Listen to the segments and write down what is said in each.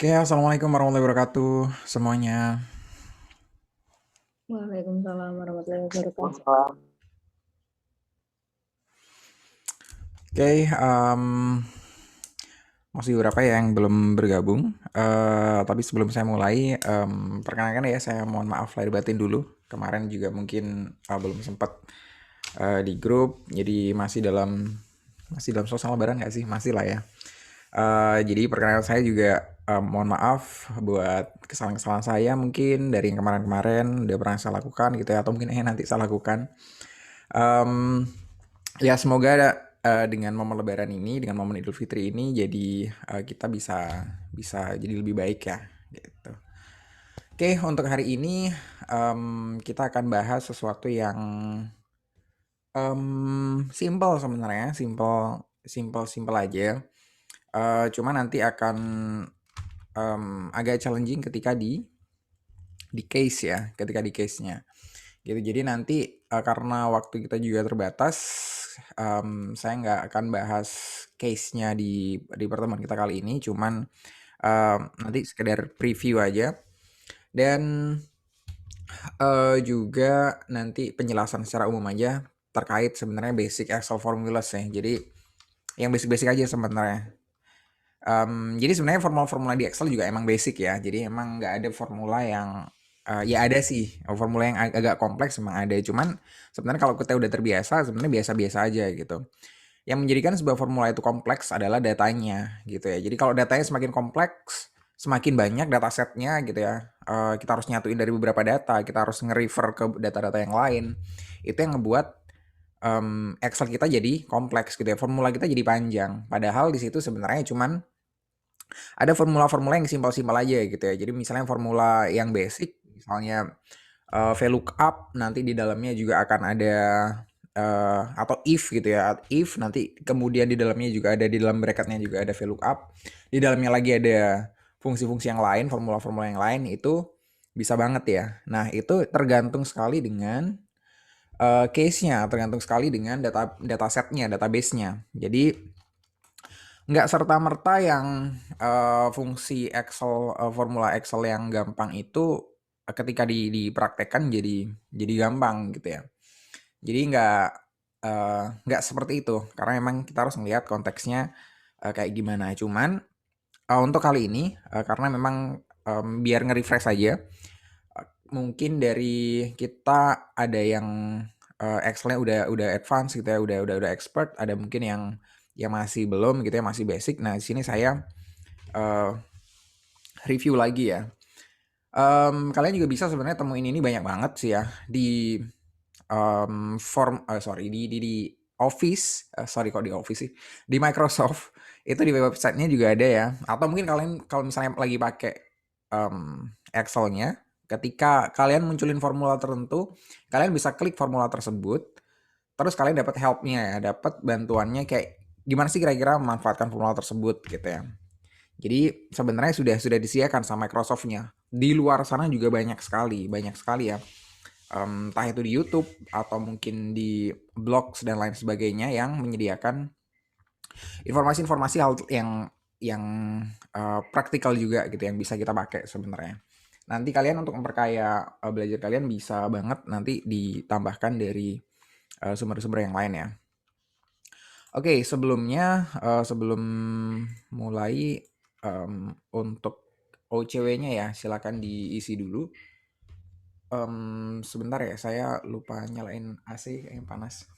Oke, assalamualaikum warahmatullahi wabarakatuh semuanya. Waalaikumsalam warahmatullahi wabarakatuh. Oke, masih beberapa ya yang belum bergabung. Tapi sebelum saya mulai, perkenalkan ya, saya mohon maaf lahir batin dulu. Kemarin juga mungkin belum sempat di grup, jadi masih dalam suasana lebaran nggak sih? Masih lah ya. Jadi perkenalkan saya juga mohon maaf buat kesalahan-kesalahan saya mungkin dari yang kemarin-kemarin udah pernah saya lakukan gitu ya, atau mungkin nanti saya lakukan. Em, Ya semoga dengan momen Lebaran ini, dengan momen Idul Fitri ini, jadi kita bisa bisa jadi lebih baik ya, gitu. Oke, untuk hari ini kita akan bahas sesuatu yang simple sebenarnya, simple simple simple aja. Cuma nanti akan agak challenging ketika di case ya, ketika di case-nya. Gitu. Jadi nanti karena waktu kita juga terbatas, saya nggak akan bahas case-nya di pertemuan kita kali ini, cuman nanti sekedar preview aja dan juga nanti penjelasan secara umum aja terkait sebenarnya basic Excel formulas ya. Jadi yang basic-basic aja sebenarnya. Jadi sebenarnya formula-formula di Excel juga emang basic ya. Jadi emang nggak ada formula yang ya ada sih formula yang agak kompleks emang ada. Cuman sebenarnya kalau kita udah terbiasa sebenarnya biasa-biasa aja gitu. Yang menjadikan sebuah formula itu kompleks adalah datanya gitu ya. Jadi kalau datanya semakin kompleks, semakin banyak datasetnya gitu ya. Kita harus nyatuin dari beberapa data, kita harus nge-refer ke data-data yang lain. Itu yang ngebuat Excel kita jadi kompleks gitu ya. Formula kita jadi panjang. Padahal di situ sebenarnya cuman ada formula-formula yang simpel-simpel aja gitu ya. Jadi misalnya formula yang basic, misalnya VLOOKUP, nanti di dalamnya juga akan ada atau if gitu ya. If nanti kemudian di dalamnya juga ada, di dalam bracketnya juga ada VLOOKUP. Di dalamnya lagi ada fungsi-fungsi yang lain, formula-formula yang lain itu bisa banget ya. Nah, itu tergantung sekali dengan case-nya, tergantung sekali dengan datasetnya, database-nya. Jadi nggak serta-merta yang fungsi Excel, formula Excel yang gampang itu ketika dipraktekkan jadi gampang gitu ya. Jadi nggak seperti itu karena memang kita harus melihat konteksnya kayak gimana. Cuman untuk kali ini karena memang biar nge-refresh aja, mungkin dari kita ada yang Excel-nya udah advance gitu ya, udah expert, ada mungkin yang masih belum gitu ya, masih basic. Nah, di sini saya eh, review lagi ya. Kalian juga bisa sebenarnya temuin ini banyak banget sih ya di sorry di Office, sorry kok di Office sih, di Microsoft itu di websitenya juga ada ya. Atau mungkin kalian kalau misalnya lagi pakai Excel-nya, ketika kalian munculin formula tertentu, kalian bisa klik formula tersebut, terus kalian dapat help-nya ya, dapat bantuannya kayak gimana sih kira-kira memanfaatkan formula tersebut gitu ya. Jadi sebenarnya sudah disediakan sama Microsoft-nya. Di luar sana juga banyak sekali ya. Entah itu di YouTube atau mungkin di blogs dan lain sebagainya yang menyediakan informasi-informasi hal yang praktikal juga gitu yang bisa kita pakai sebenarnya. Nanti kalian untuk memperkaya belajar kalian bisa banget nanti ditambahkan dari sumber-sumber yang lain ya. Oke, sebelumnya sebelum mulai untuk OCW-nya ya silakan diisi dulu. Sebentar ya, saya lupa nyalain AC yang panas.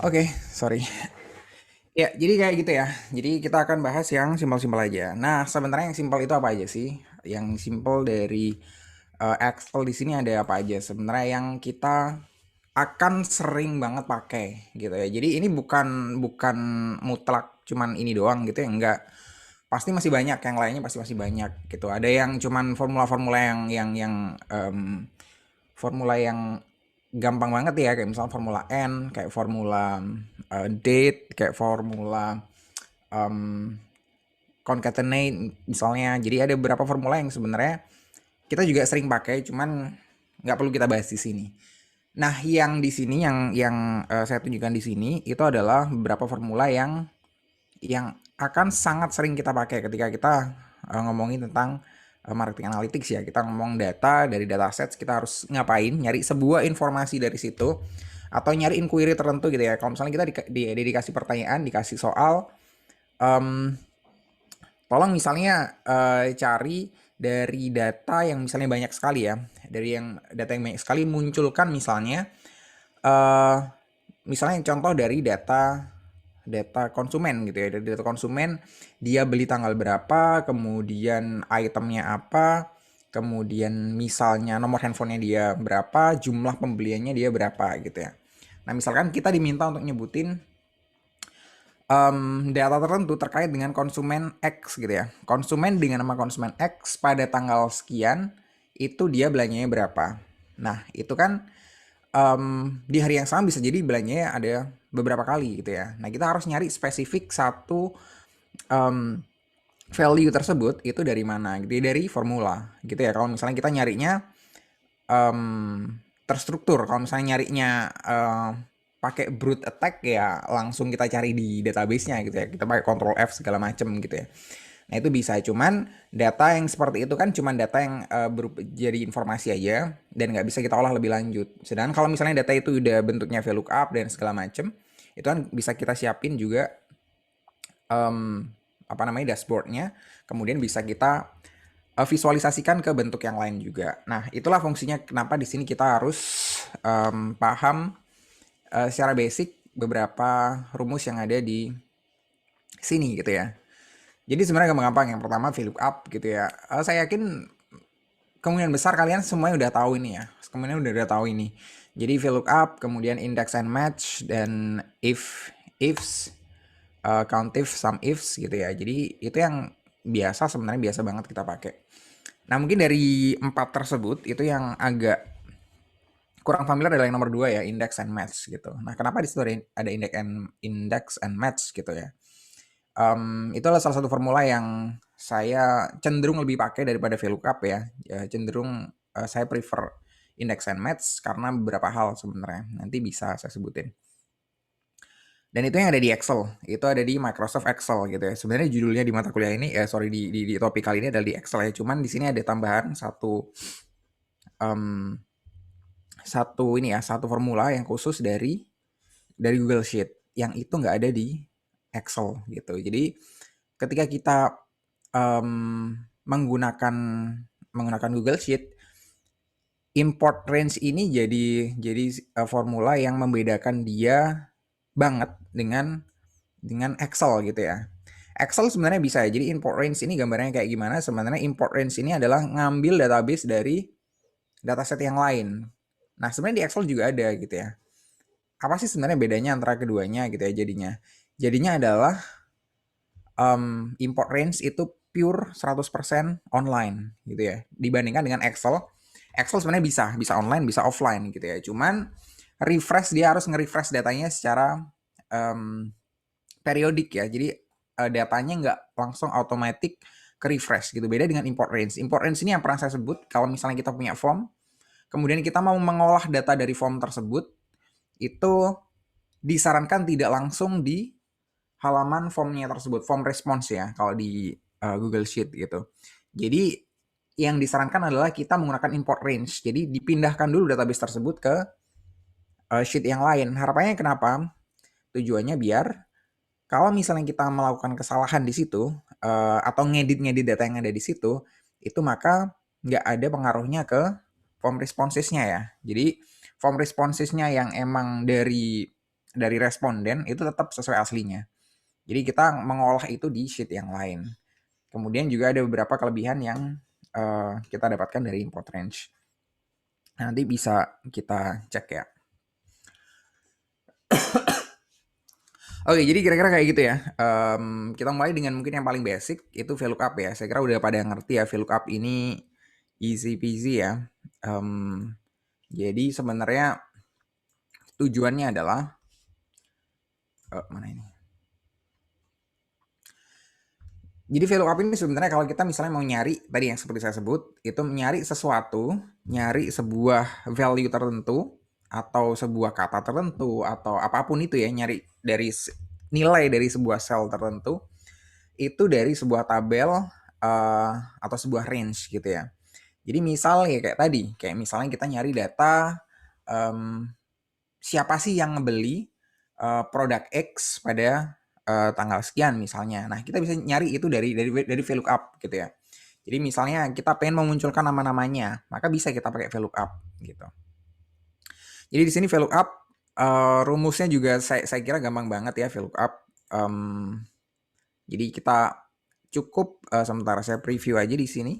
Oke, sorry. Ya, jadi kayak gitu ya. Jadi kita akan bahas yang simpel-simpel aja. Nah, sebenarnya yang simpel itu apa aja sih? Yang simpel dari Excel di sini ada apa aja? Sebenarnya yang kita akan sering banget pakai gitu ya. Jadi ini bukan bukan mutlak cuman ini doang gitu ya, enggak. Pasti masih banyak yang lainnya, pasti masih banyak gitu. Ada yang cuman formula-formula formula yang gampang banget ya, kayak misalnya formula N, kayak formula date, kayak formula um, concatenate misalnya. Jadi ada beberapa formula yang sebenarnya kita juga sering pakai, cuman nggak perlu kita bahas di sini. Nah, yang di sini saya tunjukkan di sini itu adalah beberapa formula yang akan sangat sering kita pakai ketika kita ngomongin tentang marketing analytics ya. Kita ngomong data dari datasets, kita harus ngapain? Nyari sebuah informasi dari situ atau nyari inquiry tertentu gitu ya. Kalau misalnya kita dikasih pertanyaan, dikasih soal, em, tolong misalnya cari dari data yang misalnya banyak sekali ya. Dari yang data yang banyak sekali munculkan eh misalnya contoh dari data data konsumen gitu ya. Dari data konsumen, dia beli tanggal berapa, kemudian itemnya apa, kemudian misalnya nomor handphonenya dia berapa, jumlah pembeliannya dia berapa gitu ya. Nah, misalkan kita diminta untuk nyebutin data tertentu terkait dengan konsumen X gitu ya. Konsumen dengan nama konsumen X pada tanggal sekian, itu dia belanjanya berapa. Nah, itu kan di hari yang sama bisa jadi belanjanya ada beberapa kali gitu ya. Nah, kita harus nyari spesifik satu em, value tersebut itu dari mana gitu ya, dari formula gitu ya. Kalau misalnya kita nyarinya terstruktur, kalau misalnya nyarinya pakai brute attack ya langsung kita cari di database-nya gitu ya. Kita pakai control F segala macem gitu ya. Nah, itu bisa, cuman data yang seperti itu kan cuman data yang jadi informasi aja dan nggak bisa kita olah lebih lanjut. Sedangkan kalau misalnya data itu udah bentuknya VLOOKUP dan segala macem, itu kan bisa kita siapin juga apa namanya dashboardnya, kemudian bisa kita visualisasikan ke bentuk yang lain juga. Nah, itulah fungsinya kenapa di sini kita harus paham secara basic beberapa rumus yang ada di sini gitu ya. Jadi sebenarnya gampang-gampang. Yang pertama VLOOKUP gitu ya. Saya yakin kemungkinan besar kalian semuanya udah tahu ini ya. Kemungkinan udah tahu ini. Jadi VLOOKUP, kemudian index and match, dan ifs, countif, sum ifs gitu ya. Jadi itu yang sebenarnya biasa banget kita pakai. Nah, mungkin dari 4 tersebut itu yang agak kurang familiar adalah yang nomor 2 ya, index and match gitu. Nah, kenapa di situ ada index and match gitu ya? Itu adalah salah satu formula yang saya cenderung lebih pakai daripada VLOOKUP ya. Cenderung saya prefer index and match karena beberapa hal sebenarnya. Nanti bisa saya sebutin. Dan itu yang ada di Excel, itu ada di Microsoft Excel gitu ya. Sebenarnya judulnya di mata kuliah ini, di topik kali ini adalah di Excel ya. Cuman di sini ada tambahan um, satu formula yang khusus dari Google Sheet yang itu nggak ada di Excel gitu. Jadi ketika kita menggunakan Google Sheet, import range ini jadi formula yang membedakan dia banget dengan Excel gitu ya. Excel sebenarnya bisa ya. Jadi import range ini gambarnya kayak gimana? Sebenarnya import range ini adalah ngambil database dari dataset yang lain. Nah, sebenarnya di Excel juga ada gitu ya. Apa sih sebenarnya bedanya antara keduanya gitu ya jadinya? Jadinya adalah import range itu pure 100% online gitu ya. Dibandingkan dengan Excel. Excel sebenarnya bisa online, bisa offline gitu ya. Cuman dia harus nge-refresh datanya secara periodik ya. Jadi datanya nggak langsung automatic ke refresh gitu. Beda dengan import range. Import range ini yang pernah saya sebut, kalau misalnya kita punya form, kemudian kita mau mengolah data dari form tersebut, itu disarankan tidak langsung di halaman formnya tersebut, form response ya, kalau di Google Sheet gitu. Jadi yang disarankan adalah kita menggunakan import range. Jadi dipindahkan dulu database tersebut ke sheet yang lain. Harapannya kenapa? Tujuannya biar kalau misalnya kita melakukan kesalahan di situ atau ngedit-ngedit data yang ada di situ, itu maka nggak ada pengaruhnya ke form responsesnya ya. Jadi form responsesnya yang emang dari responden itu tetap sesuai aslinya. Jadi kita mengolah itu di sheet yang lain. Kemudian juga ada beberapa kelebihan yang kita dapatkan dari import range. Nanti bisa kita cek ya. Oke, jadi kira-kira kayak gitu ya. Kita mulai dengan mungkin yang paling basic, itu VLOOKUP ya. Saya kira udah pada ngerti ya, VLOOKUP ini easy peasy ya. Jadi sebenarnya tujuannya adalah, mana ini? Jadi VLOOKUP ini sebenarnya kalau kita misalnya mau nyari, tadi yang seperti saya sebut, itu nyari sebuah value tertentu atau sebuah kata tertentu atau apapun itu ya, nyari dari nilai dari sebuah sel tertentu itu dari sebuah tabel atau sebuah range gitu ya. Jadi misal ya kayak tadi, kayak misalnya kita nyari data siapa sih yang ngebeli produk X pada tanggal sekian misalnya. Nah, kita bisa nyari itu dari VLOOKUP gitu ya. Jadi misalnya kita pengen memunculkan nama-namanya, maka bisa kita pakai VLOOKUP gitu. Jadi di sini VLOOKUP rumusnya juga saya kira gampang banget ya VLOOKUP. Jadi kita cukup sementara saya preview aja di sini.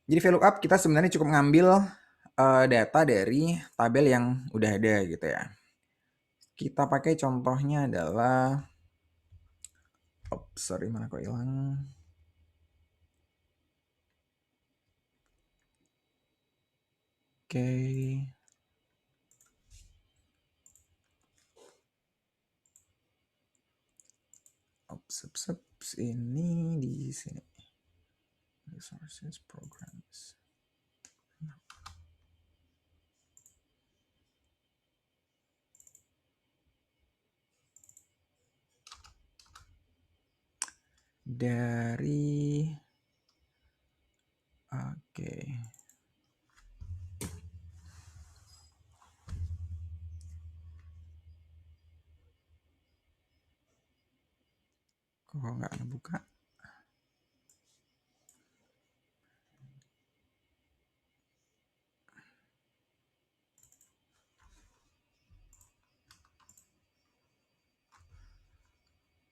Jadi VLOOKUP kita sebenarnya cukup ngambil data dari tabel yang udah ada gitu ya. Kita pakai contohnya adalah sorry mana kok hilang. Oke. Ini di sini. Resources programs. Dari oke. Kok nggak ngebuka?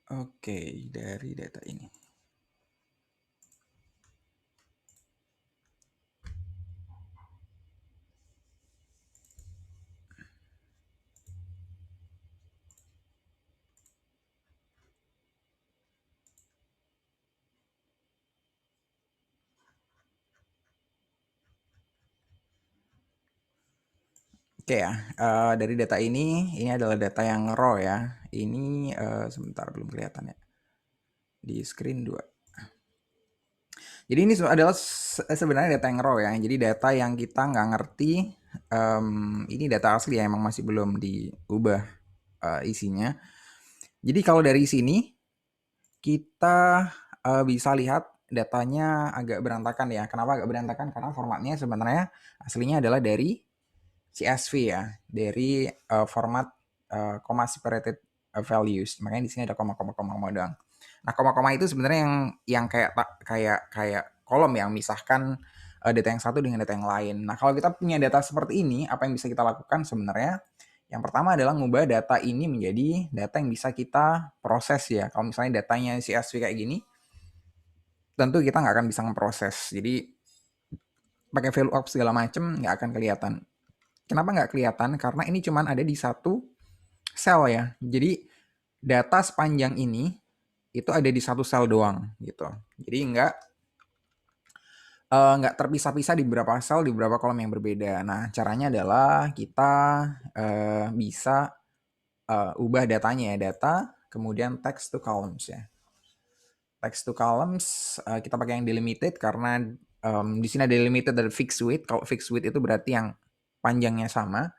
Oke, dari data ini. Oke ya, dari data ini adalah data yang raw ya. Ini sebentar belum kelihatan ya. Di screen 2. Jadi ini adalah sebenarnya data yang raw ya. Jadi data yang kita nggak ngerti. Ini data asli ya, emang masih belum diubah isinya. Jadi kalau dari sini kita bisa lihat datanya agak berantakan ya. Kenapa agak berantakan? Karena formatnya sebenarnya aslinya adalah dari CSV ya, dari format comma separated values. Makanya di sini ada koma-koma doang. Nah, koma-koma itu sebenarnya yang kayak kolom yang memisahkan data yang satu dengan data yang lain. Nah, kalau kita punya data seperti ini, apa yang bisa kita lakukan sebenarnya? Yang pertama adalah mengubah data ini menjadi data yang bisa kita proses ya. Kalau misalnya datanya CSV kayak gini, tentu kita nggak akan bisa memproses. Jadi pakai value up segala macam nggak akan kelihatan. Kenapa nggak kelihatan? Karena ini cuma ada di satu sel ya. Jadi data sepanjang ini itu ada di satu sel doang gitu. Jadi nggak terpisah-pisah di beberapa sel, di beberapa kolom yang berbeda. Nah, caranya adalah kita bisa ubah datanya ya, data, kemudian text to columns ya. Text to columns kita pakai yang delimited karena di sini ada delimited dan fixed width. Kalau fixed width itu berarti yang panjangnya sama,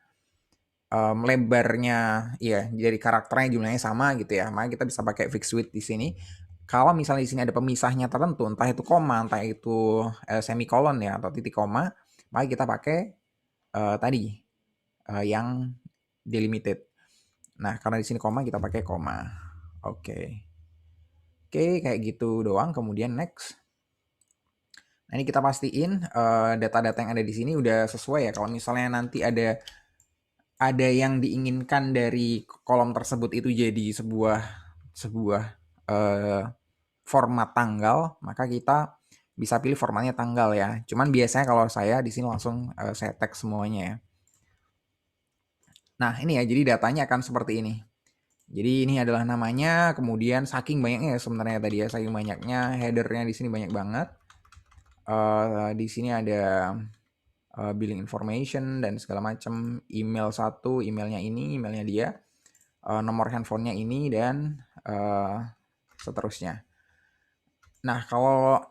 lebarnya ya jadi karakternya jumlahnya sama gitu ya. Maka kita bisa pakai fixed width di sini. Kalau misalnya di sini ada pemisahnya tertentu, entah itu koma, entah itu semikolon ya atau titik koma, maka kita pakai tadi yang delimited. Nah, karena di sini koma kita pakai koma. Oke. Oke, kayak gitu doang. Kemudian next. Nah, ini kita pastiin data-data yang ada di sini udah sesuai ya. Kalau misalnya nanti ada yang diinginkan dari kolom tersebut itu jadi sebuah format tanggal, maka kita bisa pilih formatnya tanggal ya. Cuman biasanya kalau saya di sini langsung saya tag semuanya ya. Nah, ini ya, jadi datanya akan seperti ini. Jadi ini adalah namanya, kemudian saking banyaknya ya sebenarnya tadi ya, saking banyaknya headernya di sini banyak banget. Di sini ada billing information dan segala macam, email satu, emailnya ini, emailnya dia, nomor handphonenya ini dan seterusnya. Nah, kalau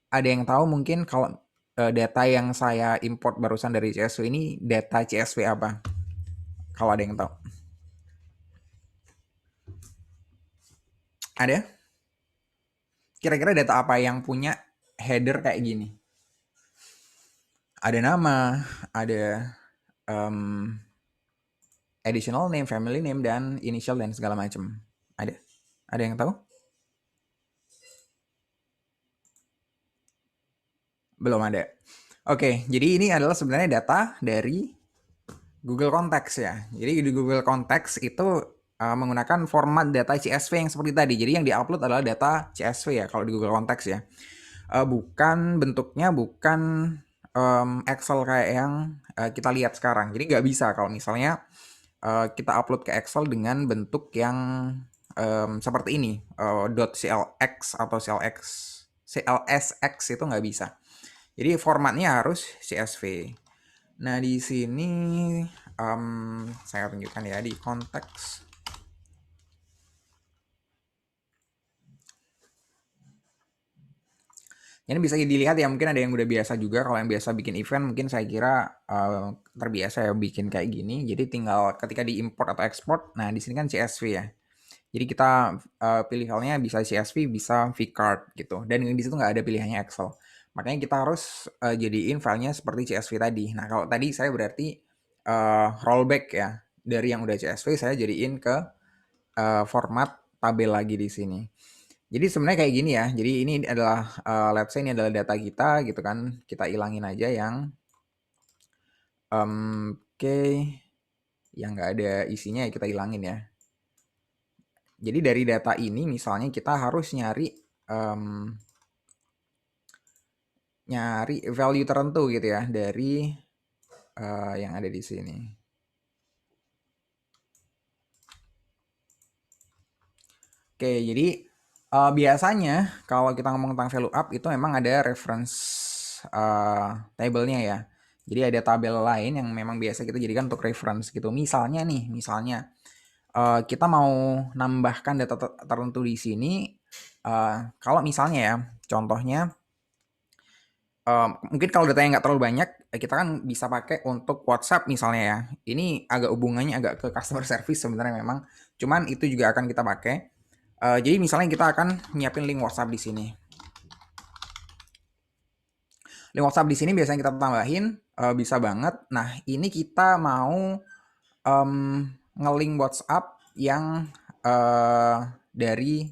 ada yang tahu mungkin kalau data yang saya import barusan dari CSV ini data CSV apa? Kalau ada yang tahu. Ada? Kira-kira data apa yang punya header kayak gini? Ada nama, ada additional name, family name, dan initial dan segala macam. Ada? Ada yang tahu? Belum ada. Oke, jadi ini adalah sebenarnya data dari Google Contacts ya. Jadi di Google Contacts itu menggunakan format data CSV yang seperti tadi. Jadi yang diupload adalah data CSV ya kalau di Google Contacts ya. Bukan bentuknya bukan Excel kayak yang kita lihat sekarang. Jadi nggak bisa kalau misalnya kita upload ke Excel dengan bentuk yang seperti ini, .clx atau CLSX itu nggak bisa. Jadi formatnya harus CSV. Nah di sini saya tunjukkan ya di konteks. Ini bisa dilihat ya, mungkin ada yang udah biasa juga. Kalau yang biasa bikin event mungkin saya kira terbiasa ya bikin kayak gini. Jadi tinggal ketika diimport atau ekspor, nah di sini kan CSV ya. Jadi kita pilih filenya bisa CSV, bisa vcard gitu. Dan di situ nggak ada pilihannya Excel. Makanya kita harus jadiin filenya seperti CSV tadi. Nah kalau tadi saya berarti rollback ya. Dari yang udah CSV saya jadiin ke format tabel lagi di sini. Jadi sebenarnya kayak gini ya. Jadi ini adalah let's say ini adalah data kita gitu kan. Kita ilangin aja yang oke, yang nggak ada isinya ya kita ilangin ya. Jadi dari data ini misalnya kita harus nyari nyari value tertentu gitu ya dari yang ada di sini. Oke, jadi biasanya kalau kita ngomong tentang value up itu memang ada reference table-nya ya. Jadi ada tabel lain yang memang biasa kita jadikan untuk reference gitu. Misalnya nih, kita mau nambahkan data tertentu di sini. Kalau misalnya ya, contohnya mungkin kalau datanya nggak terlalu banyak, kita kan bisa pakai untuk WhatsApp misalnya ya. Ini agak hubungannya agak ke customer service sebenarnya memang. Cuman itu juga akan kita pakai. Jadi misalnya kita akan nyiapin link WhatsApp di sini. Link WhatsApp di sini biasanya kita tambahin, bisa banget. Nah, ini kita mau nge-link WhatsApp yang dari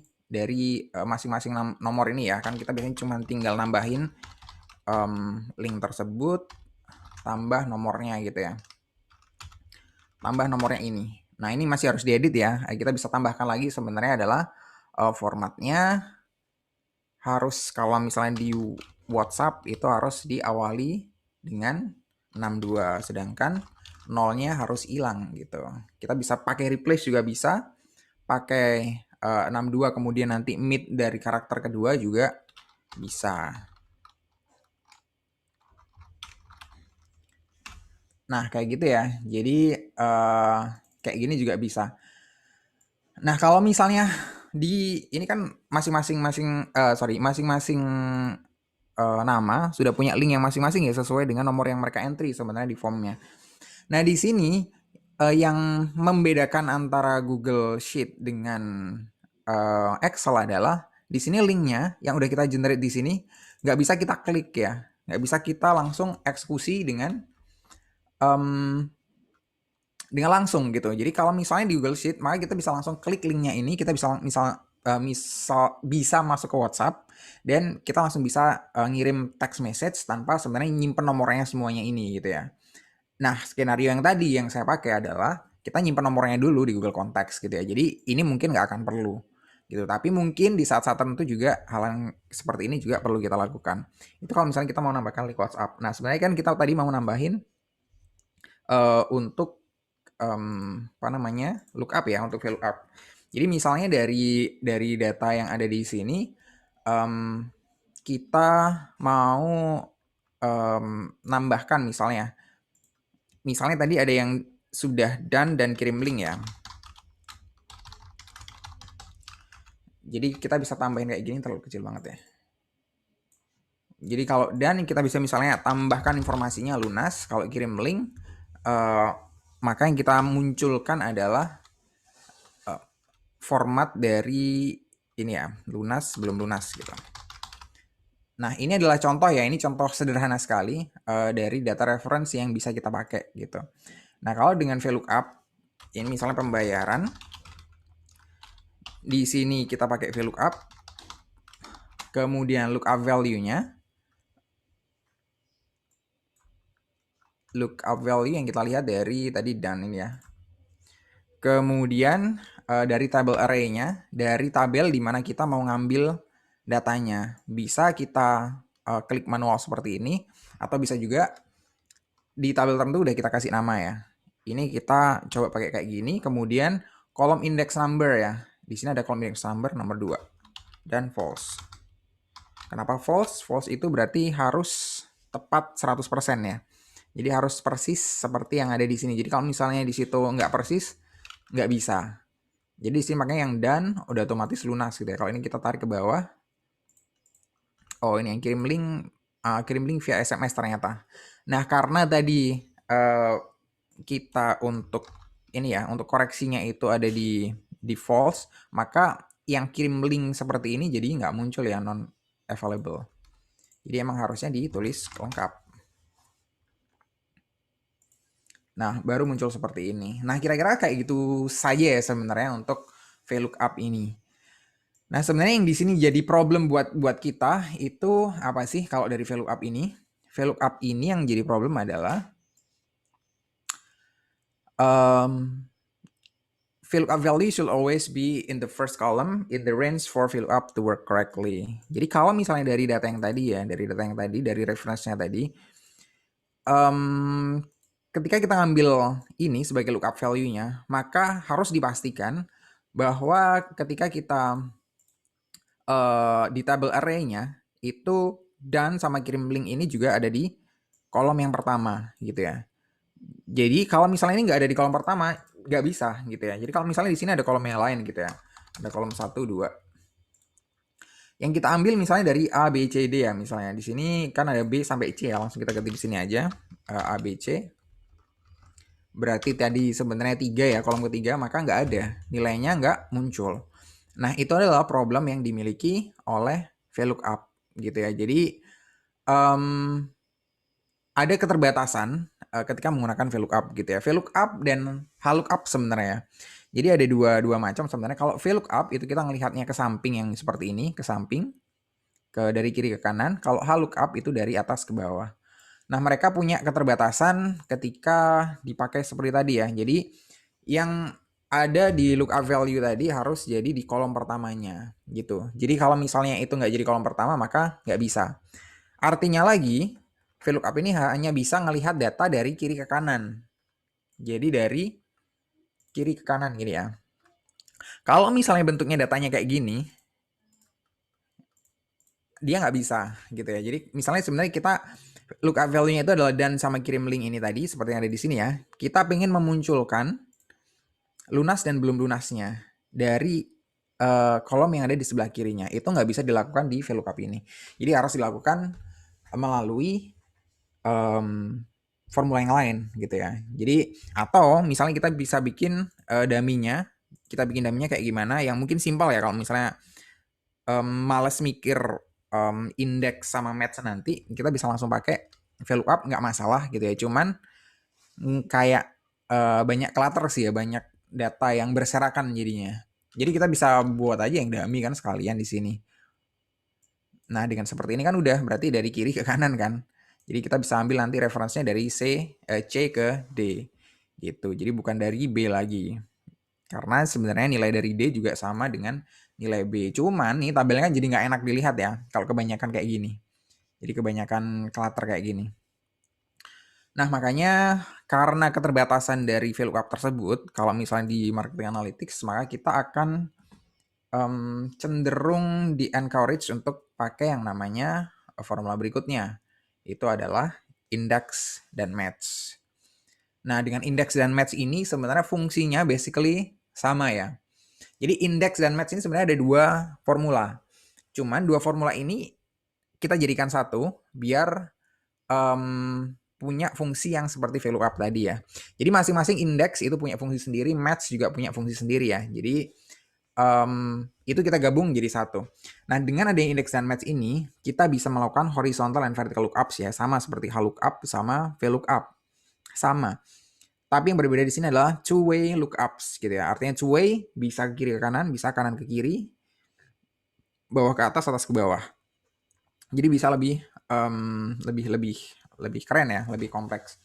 masing-masing nomor ini ya. Kan kita biasanya cuma tinggal nambahin link tersebut tambah nomornya gitu ya. Tambah nomornya ini. Nah, ini masih harus diedit ya. Kita bisa tambahkan lagi sebenarnya adalah formatnya harus kalau misalnya di WhatsApp itu harus diawali dengan 62 sedangkan nolnya harus hilang gitu. Kita bisa pakai replace juga bisa. Pakai 62 kemudian nanti mid dari karakter kedua juga bisa. Nah, kayak gitu ya. Jadi kayak gini juga bisa. Nah, kalau misalnya ini kan masing-masing nama sudah punya link yang masing-masing ya sesuai dengan nomor yang mereka entry sebenarnya di formnya. Nah, di sini yang membedakan antara Google Sheet dengan Excel adalah di sini linknya yang udah kita generate di sini nggak bisa kita klik ya, nggak bisa kita langsung eksekusi dengan langsung gitu. Jadi kalau misalnya di Google Sheet, maka kita bisa langsung klik linknya ini, kita bisa bisa masuk ke WhatsApp dan kita langsung bisa ngirim text message tanpa sebenarnya nyimpen nomornya semuanya ini gitu ya. Nah, skenario yang tadi yang saya pakai adalah kita nyimpen nomornya dulu di Google Contacts gitu ya. Jadi ini mungkin nggak akan perlu gitu. Tapi mungkin di saat-saat tertentu juga hal yang seperti ini juga perlu kita lakukan. Itu kalau misalnya kita mau nambahkan link WhatsApp. Nah, sebenarnya kan kita tadi mau nambahin untuk lookup ya, untuk VLOOKUP. Jadi misalnya dari data yang ada di sini kita mau nambahkan misalnya tadi ada yang sudah done dan kirim link ya. Jadi kita bisa tambahin kayak gini, terlalu kecil banget ya. Jadi dan kita bisa misalnya tambahkan informasinya lunas, kalau kirim link, maka yang kita munculkan adalah format dari ini ya, lunas belum lunas gitu. Nah, ini adalah contoh ya, ini contoh sederhana sekali dari data reference yang bisa kita pakai gitu. Nah, kalau dengan VLOOKUP, ini misalnya pembayaran, di sini kita pakai VLOOKUP, kemudian lookup value-nya, lookup value yang kita lihat dari tadi dan ini ya. Kemudian dari tabel array-nya, dari tabel di mana kita mau ngambil datanya. Bisa kita klik manual seperti ini, atau bisa juga di tabel tertentu udah kita kasih nama ya. Ini kita coba pakai kayak gini, kemudian kolom index number ya. Di sini ada kolom index number nomor 2 dan false. Kenapa false? False itu berarti harus tepat 100% ya. Jadi harus persis seperti yang ada di sini. Jadi kalau misalnya di situ nggak persis, nggak bisa. Jadi di sini makanya yang done udah otomatis lunas gitu ya. Kalau ini kita tarik ke bawah, oh ini yang kirim link via SMS ternyata. Nah karena tadi kita untuk ini ya, untuk koreksinya itu ada di false, maka yang kirim link seperti ini jadi nggak muncul ya, non available. Jadi emang harusnya ditulis lengkap. Nah, baru muncul seperti ini. Nah, kira-kira kayak gitu saja ya sebenarnya untuk VLOOKUP ini. Nah, sebenarnya yang di sini jadi problem buat kita itu apa sih kalau dari VLOOKUP ini? VLOOKUP ini yang jadi problem adalah VLOOKUP value should always be in the first column in the range for VLOOKUP to work correctly. Jadi kalau misalnya dari data yang tadi ya, dari reference-nya tadi, ketika kita ngambil ini sebagai lookup value-nya, maka harus dipastikan bahwa ketika kita di tabel array-nya itu dan sama kirim link ini juga ada di kolom yang pertama gitu ya. Jadi kalau misalnya ini nggak ada di kolom pertama, nggak bisa gitu ya. Jadi kalau misalnya di sini ada kolom yang lain gitu ya, ada kolom 1, 2. Yang kita ambil misalnya dari A, B, C, D ya misalnya. Di sini kan ada B sampai C ya, langsung kita ketik di sini aja, A, B, C. Berarti tadi sebenarnya 3 ya, kolom ketiga, maka nggak ada. Nilainya nggak muncul. Nah, itu adalah problem yang dimiliki oleh VLOOKUP gitu ya. Jadi, ada keterbatasan ketika menggunakan VLOOKUP gitu ya. VLOOKUP dan HLOOKUP sebenarnya. Jadi ada dua macam sebenarnya. Kalau VLOOKUP itu kita ngelihatnya ke samping yang seperti ini, ke samping, dari kiri ke kanan. Kalau HLOOKUP itu dari atas ke bawah. Nah, mereka punya keterbatasan ketika dipakai seperti tadi ya. Jadi, yang ada di lookup value tadi harus jadi di kolom pertamanya gitu. Jadi kalau misalnya itu nggak jadi kolom pertama, maka nggak bisa. Artinya lagi, VLOOKUP ini hanya bisa ngelihat data dari kiri ke kanan. Jadi dari kiri ke kanan gini ya. Kalau misalnya bentuknya datanya kayak gini, dia nggak bisa gitu ya. Jadi misalnya sebenarnya kita lookup value-nya itu adalah dan sama kirim link ini tadi seperti yang ada di sini ya. Kita pengen memunculkan lunas dan belum lunasnya dari kolom yang ada di sebelah kirinya. Itu nggak bisa dilakukan di VLOOKUP ini. Jadi harus dilakukan melalui formula yang lain gitu ya. Jadi atau misalnya kita bisa bikin dummy-nya, kita bikin dummy-nya kayak gimana yang mungkin simpel ya kalau misalnya males mikir index sama match nanti, kita bisa langsung pakai VLOOKUP, nggak masalah gitu ya. Cuman kayak banyak clutter sih ya, banyak data yang berserakan jadinya. Jadi kita bisa buat aja yang dummy kan sekalian di sini. Nah, dengan seperti ini kan udah berarti dari kiri ke kanan kan. Jadi kita bisa ambil nanti referensinya dari C ke D gitu. Jadi bukan dari B lagi. Karena sebenarnya nilai dari D juga sama dengan nilai B. Cuman nih tabelnya kan jadi nggak enak dilihat ya kalau kebanyakan kayak gini. Jadi kebanyakan clutter kayak gini. Nah, makanya karena keterbatasan dari VLOOKUP tersebut, kalau misalnya di marketing analytics, maka kita akan cenderung di-encourage untuk pakai yang namanya formula berikutnya. Itu adalah index dan match. Nah, dengan index dan match ini sebenarnya fungsinya basically sama ya. Jadi index dan match ini sebenarnya ada dua formula. Cuman dua formula ini kita jadikan satu biar punya fungsi yang seperti VLOOKUP tadi ya. Jadi masing-masing indeks itu punya fungsi sendiri, match juga punya fungsi sendiri ya. Jadi itu kita gabung jadi satu. Nah, dengan adanya indeks dan match ini, kita bisa melakukan horizontal and vertical lookups ya, sama seperti HLOOKUP sama VLOOKUP. Sama. Tapi yang berbeda di sini adalah two-way lookups gitu ya. Artinya two-way bisa ke kiri ke kanan, bisa kanan ke kiri, bawah ke atas ke bawah. Jadi bisa lebih keren ya, lebih kompleks.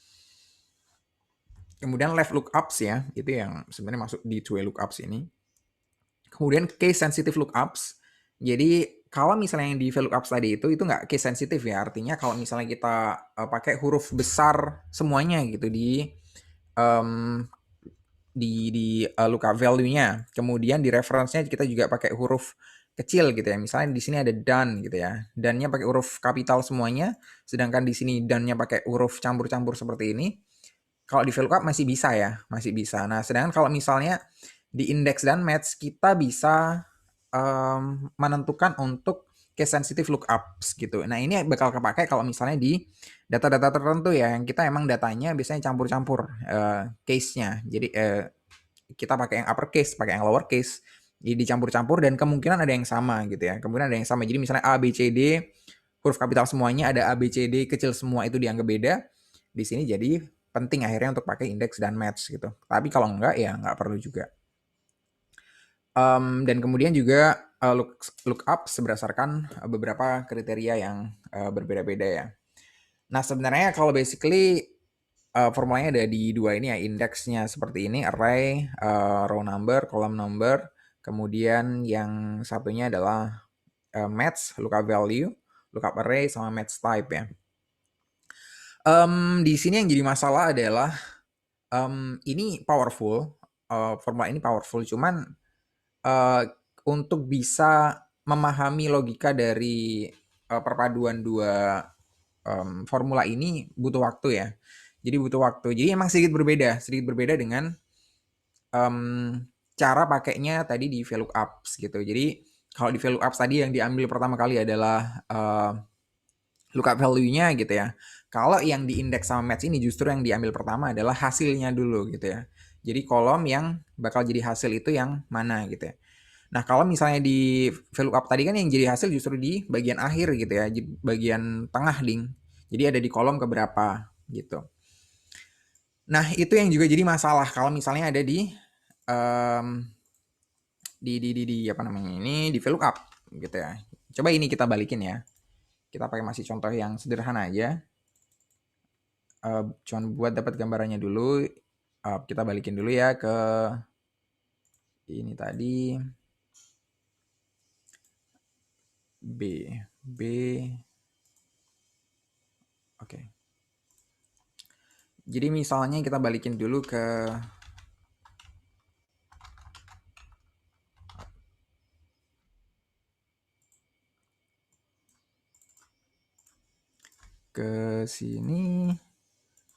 Kemudian left lookups ya, itu yang sebenarnya masuk di two-way lookups ini. Kemudian case sensitive lookups. Jadi kalau misalnya yang di VLOOKUPs tadi itu nggak case sensitive ya, artinya kalau misalnya kita pakai huruf besar semuanya gitu um, di lookup value-nya. Kemudian di reference-nya kita juga pakai huruf kecil gitu ya. Misalnya di sini ada done gitu ya. Done-nya pakai huruf kapital semuanya, sedangkan di sini done-nya pakai huruf campur-campur seperti ini. Kalau di VLOOKUP masih bisa ya, masih bisa. Nah, sedangkan kalau misalnya di index dan match kita bisa menentukan untuk case sensitive lookups gitu. Nah, ini bakal kepakai kalau misalnya di data-data tertentu ya, yang kita emang datanya biasanya campur-campur case-nya. Jadi kita pakai yang uppercase, pakai yang lowercase. Jadi dicampur-campur dan kemungkinan ada yang sama gitu ya. Kemungkinan ada yang sama. Jadi misalnya A, B, C, D, huruf kapital semuanya, ada A, B, C, D, kecil semua itu dianggap beda. Di sini jadi penting akhirnya untuk pakai index dan match gitu. Tapi kalau enggak ya nggak perlu juga. Dan kemudian juga lookup berdasarkan beberapa kriteria yang berbeda-beda ya. Nah sebenarnya kalau basically formulanya ada di dua ini ya, indeksnya seperti ini, array, row number, column number, kemudian yang satunya adalah match, lookup value, lookup array, sama match type ya. Di sini yang jadi masalah adalah ini powerful, formula ini powerful, cuman untuk bisa memahami logika dari perpaduan dua formula ini butuh waktu ya. Jadi butuh waktu. Jadi emang sedikit berbeda dengan cara pakainya tadi di VLOOKUPs gitu. Jadi kalau di VLOOKUPs tadi yang diambil pertama kali adalah lookup value-nya gitu ya. Kalau yang di index sama match ini justru yang diambil pertama adalah hasilnya dulu gitu ya. Jadi kolom yang bakal jadi hasil itu yang mana gitu ya. Nah, kalau misalnya di VLOOKUP tadi kan yang jadi hasil justru di bagian akhir gitu ya, di bagian tengah link. Jadi ada di kolom keberapa gitu. Nah, itu yang juga jadi masalah kalau misalnya ada di apa namanya ini di VLOOKUP gitu ya. Coba ini kita balikin ya. Kita pakai masih contoh yang sederhana aja. Cuman buat dapat gambarannya dulu, kita balikin dulu ya ke ini tadi. B. Oke. Jadi misalnya kita balikin dulu ke sini.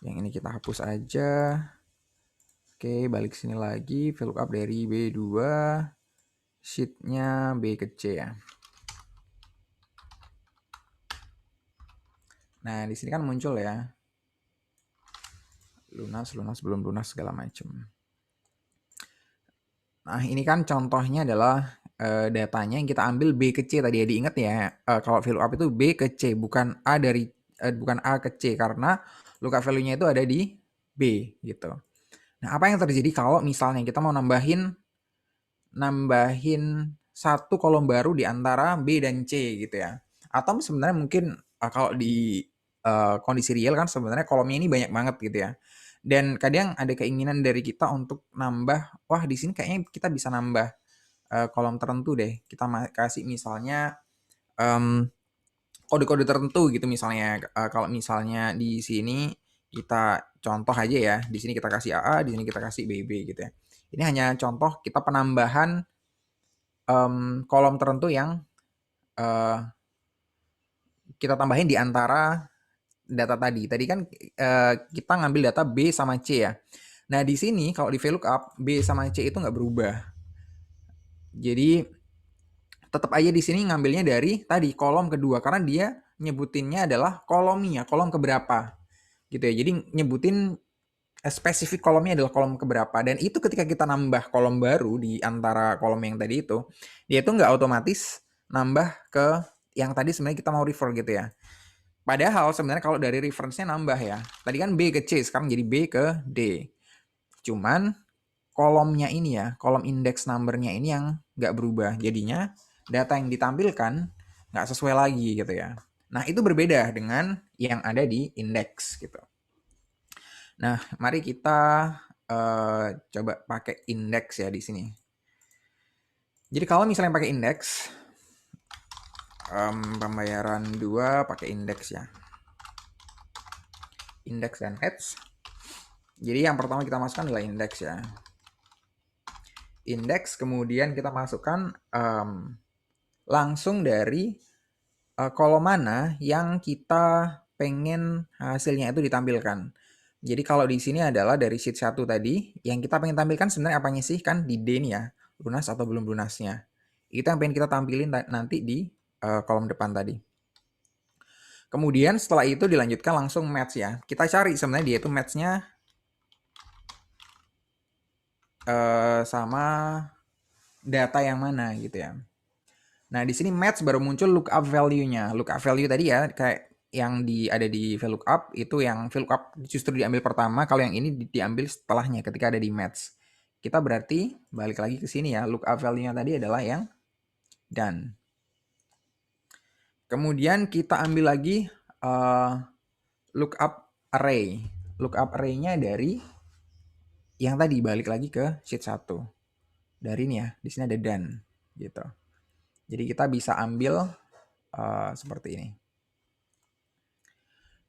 Yang ini kita hapus aja. Oke, balik sini lagi, VLOOKUP dari B2, sheet-nya B ke C ya. Nah, di sini kan muncul ya. Lunas, belum lunas, segala macam. Nah, ini kan contohnya adalah datanya yang kita ambil B ke C tadi ya. Diingat ya, kalau VLOOKUP itu B ke C, bukan A ke C, karena lookup value-nya itu ada di B gitu. Nah, apa yang terjadi kalau misalnya kita mau nambahin satu kolom baru di antara B dan C gitu ya. Atau sebenarnya mungkin kalau di kondisi real kan sebenarnya kolomnya ini banyak banget gitu ya. Dan kadang ada keinginan dari kita untuk nambah, wah di sini kayaknya kita bisa nambah kolom tertentu deh. Kita kasih misalnya kode-kode tertentu gitu misalnya. Kalau misalnya di sini kita contoh aja ya, di sini kita kasih AA, di sini kita kasih BB gitu ya. Ini hanya contoh kita penambahan kolom tertentu yang kita tambahin di antara data tadi. Tadi kan kita ngambil data B sama C ya. Nah di sini kalau di VLOOKUP B sama C itu nggak berubah. Jadi tetap aja di sini ngambilnya dari tadi kolom kedua karena dia nyebutinnya adalah kolomnya, kolom keberapa gitu ya. Jadi nyebutin spesifik kolomnya adalah kolom keberapa, dan itu ketika kita nambah kolom baru di antara kolom yang tadi itu, dia itu nggak otomatis nambah ke yang tadi sebenarnya kita mau refer gitu ya. Padahal sebenarnya kalau dari reference-nya nambah ya. Tadi kan B ke C, sekarang jadi B ke D. Cuman kolomnya ini ya, kolom index number-nya ini yang nggak berubah. Jadinya data yang ditampilkan nggak sesuai lagi gitu ya. Nah, itu berbeda dengan yang ada di index gitu. Nah, mari kita coba pakai index ya di sini. Jadi kalau misalnya pakai index, pembayaran 2 pakai index ya. Index dan match. Jadi yang pertama kita masukkan adalah index ya. Index, kemudian kita masukkan langsung dari kolom mana yang kita pengen hasilnya itu ditampilkan. Jadi kalau di sini adalah dari sheet 1 tadi, yang kita pengen tampilkan sebenarnya apanya sih? Kan di D nih ya, lunas atau belum lunasnya. Itu yang pengen kita tampilin nanti di kolom depan tadi. Kemudian setelah itu dilanjutkan langsung match ya. Kita cari sebenarnya dia itu match-nya sama data yang mana gitu ya. Nah, di sini match baru muncul lookup value-nya. Lookup value tadi ya, kayak yang ada di VLOOKUP, itu yang VLOOKUP justru diambil pertama, kalau yang ini diambil setelahnya ketika ada di match. Kita berarti balik lagi ke sini ya, lookup value-nya tadi adalah yang done. Kemudian kita ambil lagi lookup array. Lookup array-nya dari yang tadi, balik lagi ke sheet 1. Dari ini ya, di sini ada done gitu. Jadi kita bisa ambil seperti ini.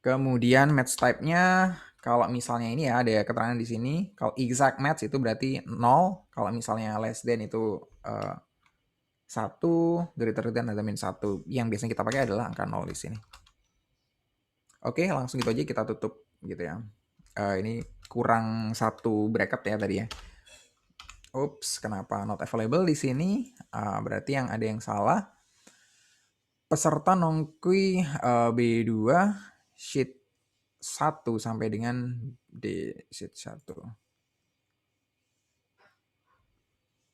Kemudian match type-nya, kalau misalnya ini ya ada keterangan di sini, kalau exact match itu berarti 0, kalau misalnya less than itu 1, greater than atau min 1. Yang biasanya kita pakai adalah angka 0 di sini. Oke, langsung gitu aja kita tutup gitu ya. Ini kurang 1 bracket ya tadi ya. Ups, kenapa not available di sini? Berarti yang ada yang salah. Peserta nongkui B2 sheet 1 sampai dengan D sheet 1.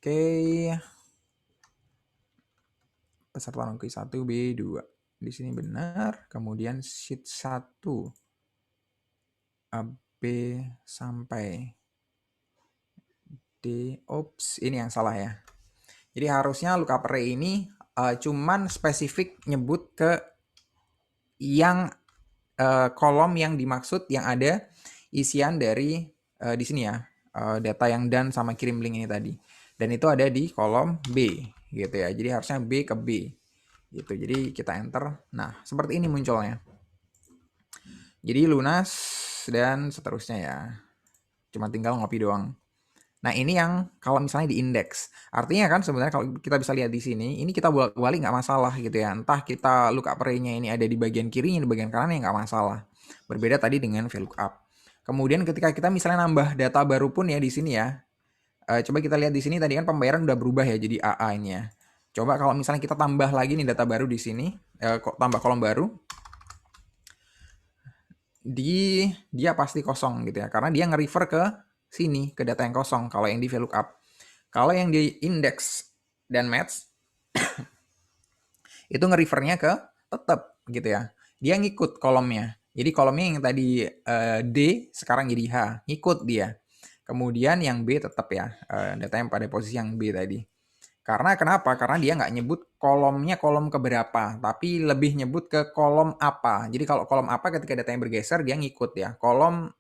Oke. Peserta nongkui 1 B2. Di sini benar. Kemudian sheet 1 B sampai D. Ops, ini yang salah ya. Jadi harusnya lookup array ini cuman spesifik nyebut ke yang kolom yang dimaksud yang ada isian dari di sini ya, data yang done sama kirim link ini tadi. Dan itu ada di kolom B gitu ya. Jadi harusnya B ke B gitu. Jadi kita enter. Nah, seperti ini munculnya. Jadi lunas dan seterusnya ya. Cuma tinggal ngopi doang. Nah, ini yang kalau misalnya di indeks. Artinya kan sebenarnya kalau kita bisa lihat di sini, ini kita bolak-balik nggak masalah gitu ya. Entah kita lookup array-nya ini ada di bagian kirinya, di bagian kanannya nggak masalah. Berbeda tadi dengan VLOOKUP. Kemudian ketika kita misalnya nambah data baru pun ya di sini ya. Coba kita lihat di sini tadi kan pembayaran udah berubah ya jadi AA ini ya. Coba kalau misalnya kita tambah lagi nih data baru di sini, tambah kolom baru, dia pasti kosong gitu ya. Karena dia nge-refer ke sini, ke data yang kosong kalau yang di VLOOKUP. Kalau yang di index dan match itu nge-refernya ke tetap gitu ya. Dia ngikut kolomnya. Jadi kolomnya yang tadi D sekarang jadi H, ngikut dia. Kemudian yang B tetap ya, data yang pada posisi yang B tadi. Karena kenapa? Karena dia nggak nyebut kolomnya kolom keberapa, tapi lebih nyebut ke kolom apa. Jadi kalau kolom apa ketika datanya bergeser, dia ngikut ya. Kolom,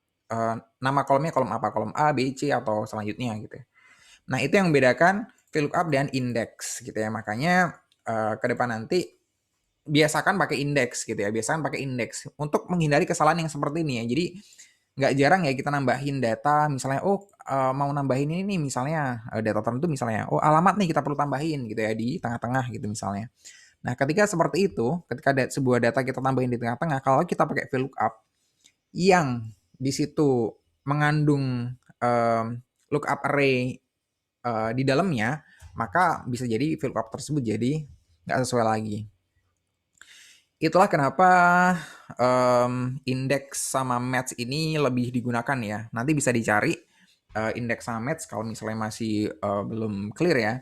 nama kolomnya kolom apa? Kolom A, B, C, atau selanjutnya gitu ya. Nah, itu yang membedakan VLOOKUP dan index gitu ya. Makanya ke depan nanti biasakan pakai indeks gitu ya. Biasakan pakai indeks untuk menghindari kesalahan yang seperti ini ya. Jadi nggak jarang ya kita nambahin data, misalnya mau nambahin ini nih misalnya data tertentu, misalnya alamat nih kita perlu tambahin gitu ya di tengah-tengah gitu misalnya. Nah, ketika seperti itu, ketika sebuah data kita tambahin di tengah-tengah, kalau kita pakai VLOOKUP yang di situ mengandung lookup array di dalamnya, maka bisa jadi VLOOKUP tersebut jadi nggak sesuai lagi. Itulah kenapa indeks sama match ini lebih digunakan ya. Nanti bisa dicari indeks sama match kalau misalnya masih belum clear ya.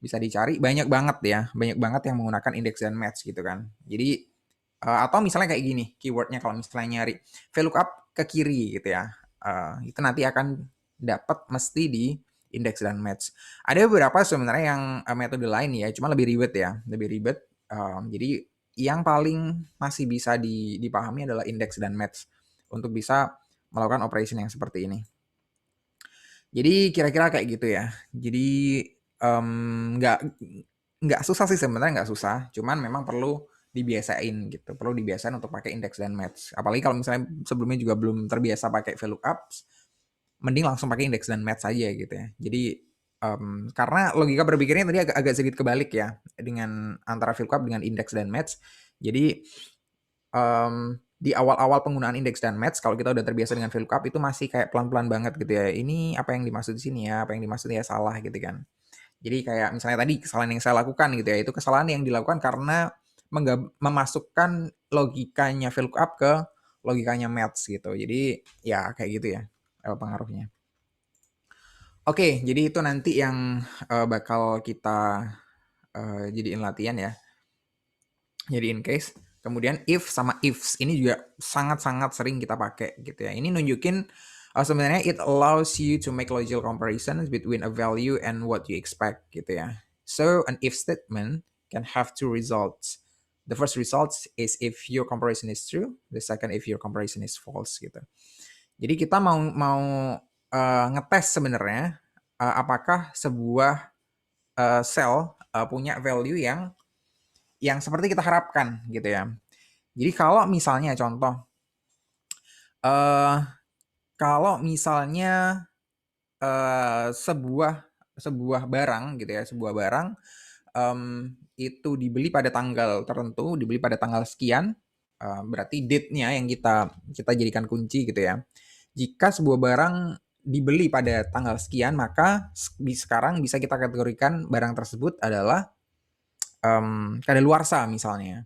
Bisa dicari banyak banget ya, banyak banget yang menggunakan indeks dan match gitu kan. Jadi atau misalnya kayak gini, keywordnya kalau misalnya nyari VLOOKUP ke kiri gitu ya. Itu nanti akan dapat mesti di indeks dan match. Ada beberapa sebenarnya yang metode lain ya, cuma lebih ribet ya, lebih ribet. Jadi yang paling masih bisa dipahami adalah index dan match untuk bisa melakukan operation yang seperti ini. Jadi kira-kira kayak gitu ya. Jadi nggak nggak susah sih sebenarnya, nggak susah. Cuman memang perlu dibiasain gitu. Perlu dibiasain untuk pakai index dan match. Apalagi kalau misalnya sebelumnya juga belum terbiasa pakai VLOOKUPs, mending langsung pakai index dan match aja gitu ya. Jadi karena logika berpikirnya tadi agak sedikit kebalik ya dengan antara VLOOKUP dengan index dan match. Jadi di awal-awal penggunaan index dan match kalau kita udah terbiasa dengan VLOOKUP itu masih kayak pelan-pelan banget gitu ya. Ini apa yang dimaksud di sini ya, apa yang dimaksud ya salah gitu kan. Jadi kayak misalnya tadi kesalahan yang saya lakukan gitu ya, itu kesalahan yang dilakukan karena memasukkan logikanya VLOOKUP ke logikanya match gitu. Jadi ya kayak gitu ya pengaruhnya. Oke, jadi itu nanti yang bakal kita jadiin latihan ya. Jadiin case. Kemudian if sama ifs ini juga sangat-sangat sering kita pakai gitu ya. Ini nunjukin sebenarnya it allows you to make logical comparisons between a value and what you expect gitu ya. So an if statement can have two results. The first result is if your comparison is true, the second if your comparison is false gitu. Jadi kita mau ngetes sebenarnya apakah sebuah cell punya value yang seperti kita harapkan gitu ya. Jadi kalau misalnya contoh, eh kalau misalnya sebuah sebuah barang gitu ya, sebuah barang itu dibeli pada tanggal tertentu, dibeli pada tanggal sekian, berarti date-nya yang kita kita jadikan kunci gitu ya. Jika sebuah barang dibeli pada tanggal sekian, maka sekarang bisa kita kategorikan barang tersebut adalah kadaluarsa misalnya.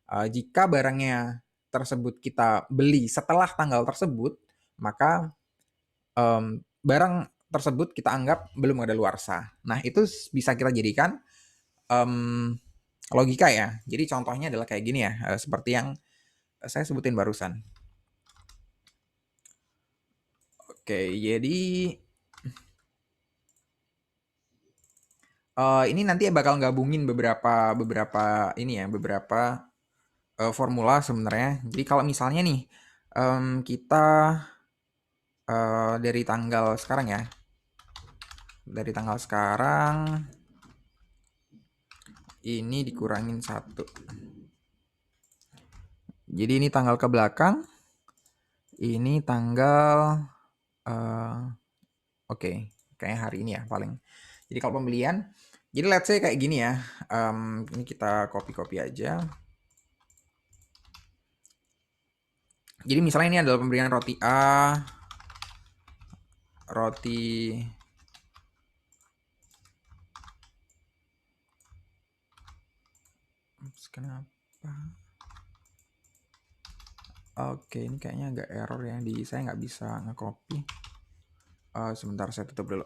Jika barangnya tersebut kita beli setelah tanggal tersebut, maka barang tersebut kita anggap belum kadaluarsa. Nah, itu bisa kita jadikan um, logika ya. Jadi contohnya adalah kayak gini ya, seperti yang saya sebutin barusan. Oke, jadi ini nanti bakal gabungin beberapa beberapa ini ya, beberapa formula sebenarnya. Jadi kalau misalnya nih kita dari tanggal sekarang ya, dari tanggal sekarang ini dikurangin 1. Jadi ini tanggal ke belakang, ini tanggal oke, kayaknya hari ini ya paling. Jadi kalau pembelian, jadi let's say kayak gini ya. Ini kita copy aja. Jadi misalnya ini adalah pembelian roti A, roti kenapa? Oke, ini kayaknya agak error ya, saya nggak bisa nge-copy. Sebentar, saya tutup dulu.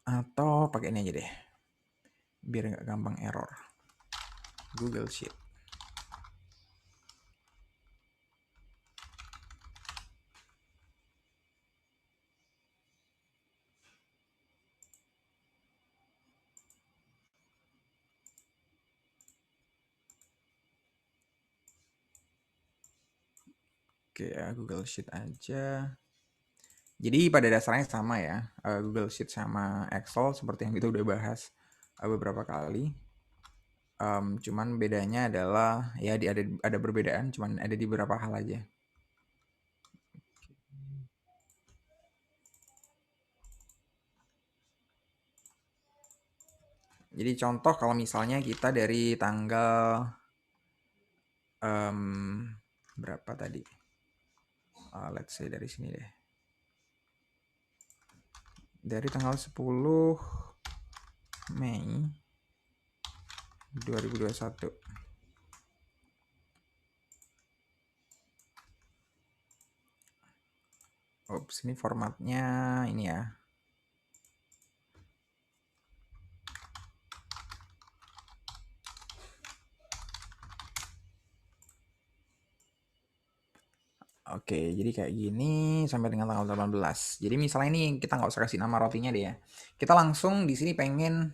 Atau pakai ini aja deh, biar nggak gampang error. Google Sheet. Oke ya, Google Sheet aja. Jadi pada dasarnya sama ya, Google Sheet sama Excel seperti yang kita udah bahas beberapa kali. Cuman bedanya adalah ya ada perbedaan, cuman ada di beberapa hal aja. Jadi contoh kalau misalnya kita dari tanggal berapa tadi? Let's say dari sini deh. Dari tanggal 10 Mei 2021. Ups, ini formatnya ini ya. Oke, jadi kayak gini sampai dengan tanggal 18. Jadi misalnya ini kita nggak usah kasih nama rotinya deh ya. Kita langsung di sini pengen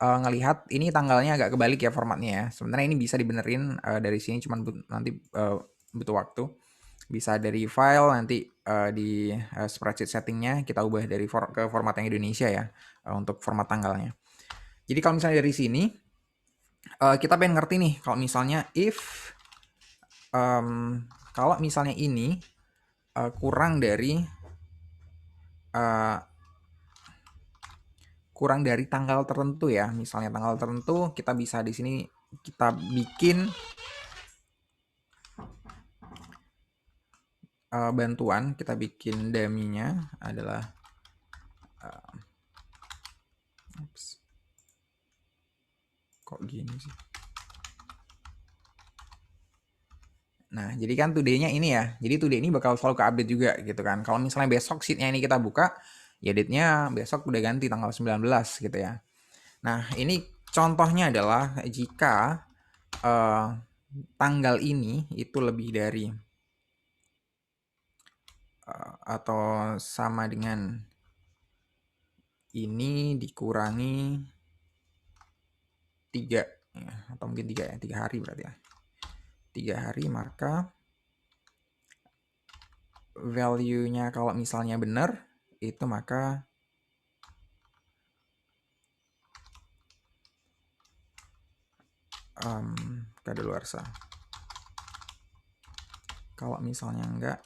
ngelihat ini tanggalnya agak kebalik ya formatnya ya. Sebenarnya ini bisa dibenerin dari sini, cuman nanti butuh waktu. Bisa dari file nanti di spreadsheet settingnya kita ubah dari ke format yang Indonesia ya untuk format tanggalnya. Jadi kalau misalnya dari sini kita pengen ngerti nih kalau misalnya if kalau misalnya ini kurang dari tanggal tertentu ya. Misalnya tanggal tertentu kita bisa di sini kita bikin bantuan, kita bikin dummy-nya adalah kok gini sih. Nah, jadi kan today-nya ini ya. Jadi today ini bakal selalu ke-update juga gitu kan. Kalau misalnya besok sheet-nya ini kita buka, ya date-nya besok udah ganti tanggal 19 gitu ya. Nah, ini contohnya adalah jika tanggal ini itu lebih dari atau sama dengan ini dikurangi 3 ya, atau mungkin 3 ya, 3 hari berarti ya. 3 hari, maka value-nya kalau misalnya benar itu maka kadaluarsa. Kalau misalnya enggak,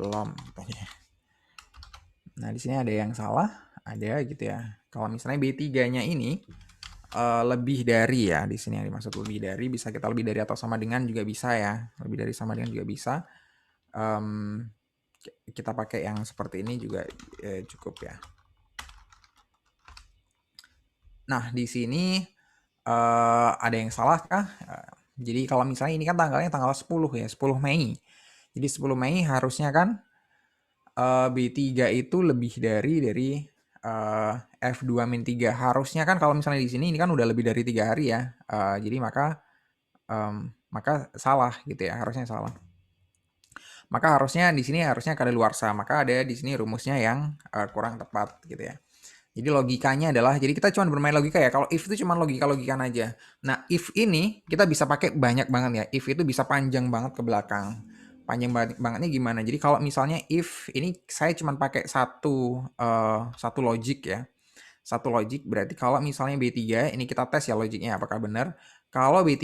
belum. Nah, di sini ada yang salah, ada gitu ya. Kalau misalnya B3-nya ini lebih dari ya, di sini yang dimaksud lebih dari, bisa kita lebih dari atau sama dengan juga bisa ya. Lebih dari sama dengan juga bisa. Kita pakai yang seperti ini juga cukup ya. Nah, di sini ada yang salah kah? Jadi kalau misalnya ini kan tanggalnya tanggal 10 ya, 10 Mei. Jadi 10 Mei harusnya kan B3 itu lebih dari F2-3. Harusnya kan kalau misalnya di sini ini kan udah lebih dari 3 hari ya. Jadi maka salah gitu ya, harusnya salah. Maka harusnya di sini harusnya kadaluarsa. Maka ada di sini rumusnya yang kurang tepat gitu ya. Jadi logikanya adalah, jadi kita cuma bermain logika ya. Kalau if itu cuma logika-logikan aja. Nah, if ini kita bisa pakai banyak banget ya. If itu bisa panjang banget ke belakang. Panjang bangetnya gimana? Jadi kalau misalnya if ini saya cuma pakai satu logic ya. Satu logic berarti kalau misalnya B3 ini kita tes ya logiknya apakah benar. Kalau B3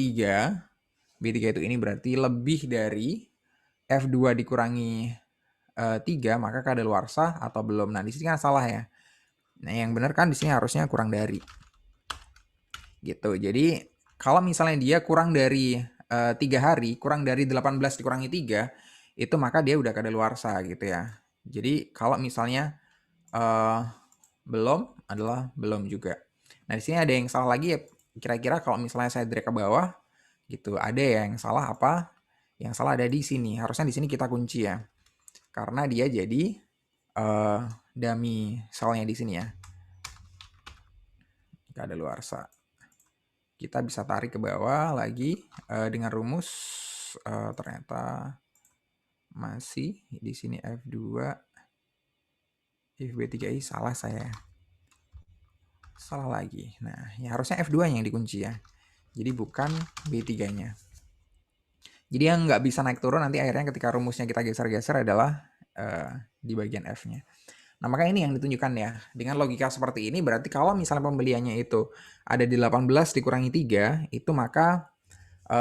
itu ini berarti lebih dari F2 dikurangi 3 maka kadaluarsa atau belum. Nah, di sini kan salah ya. Nah, yang benar kan di sini harusnya kurang dari. Gitu. Jadi, kalau misalnya dia kurang dari 3 hari, kurang dari 18 dikurangi 3, itu maka dia udah kadaluarsa gitu ya. Jadi, kalau misalnya belum adalah belum juga. Nah, di sini ada yang salah lagi ya. Kira-kira kalau misalnya saya drag ke bawah gitu, ada yang salah apa? Yang salah ada di sini. Harusnya di sini kita kunci ya. Karena dia jadi dummy cell-nya di sini ya. Kadaluarsa. Kita bisa tarik ke bawah lagi dengan rumus ternyata masih di sini F2 if B3i salah saya. Salah lagi. Nah, ya harusnya F2 yang dikunci ya. Jadi bukan B3-nya. Jadi yang nggak bisa naik turun nanti akhirnya ketika rumusnya kita geser-geser adalah di bagian F-nya. Nah, makanya ini yang ditunjukkan ya. Dengan logika seperti ini berarti kalau misalnya pembeliannya itu ada di 18 dikurangi 3, itu maka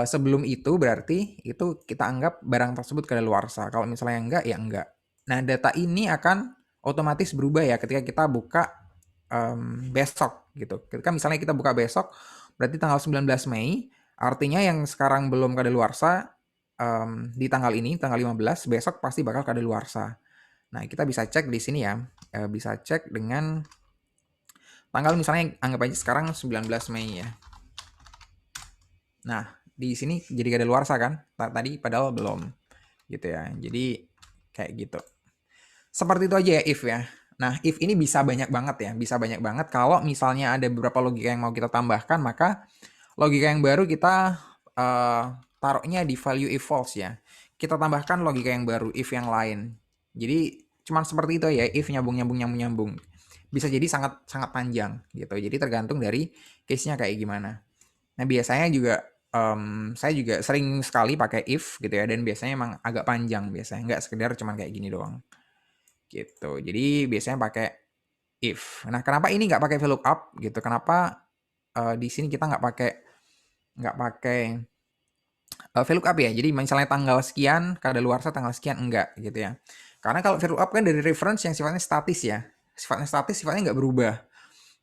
sebelum itu berarti itu kita anggap barang tersebut kadaluarsa. Kalau misalnya enggak, ya enggak. Nah, data ini akan otomatis berubah ya ketika kita buka besok gitu. Ketika misalnya kita buka besok, berarti tanggal 19 Mei, artinya yang sekarang belum kadaluarsa di tanggal ini, tanggal 15, besok pasti bakal kadaluarsa. Nah, kita bisa cek di sini ya. Bisa cek dengan Tanggal misalnya anggap aja sekarang 19 Mei ya. Nah, di sini jadi kadaluarsa kan? Tadi padahal belum gitu ya. Jadi kayak gitu. Seperti itu aja ya if ya. Nah, if ini bisa banyak banget ya, bisa banyak banget kalau misalnya ada beberapa logika yang mau kita tambahkan, maka logika yang baru kita taruhnya di value if false ya. Kita tambahkan logika yang baru, if yang lain. Jadi cuman seperti itu ya, if nyambung. Bisa jadi sangat sangat panjang gitu. Jadi tergantung dari case-nya kayak gimana. Nah, biasanya juga saya juga sering sekali pakai if gitu ya, dan biasanya emang agak panjang biasanya, nggak sekedar cuman kayak gini doang gitu. Jadi biasanya pakai if. Nah, kenapa ini nggak pakai VLOOKUP gitu? Kenapa di sini kita nggak pakai VLOOKUP ya? Jadi misalnya tanggal sekian, kadaluarsa tanggal sekian enggak gitu ya. Karena kalau VLOOKUP kan dari reference yang sifatnya statis ya. Sifatnya nggak berubah.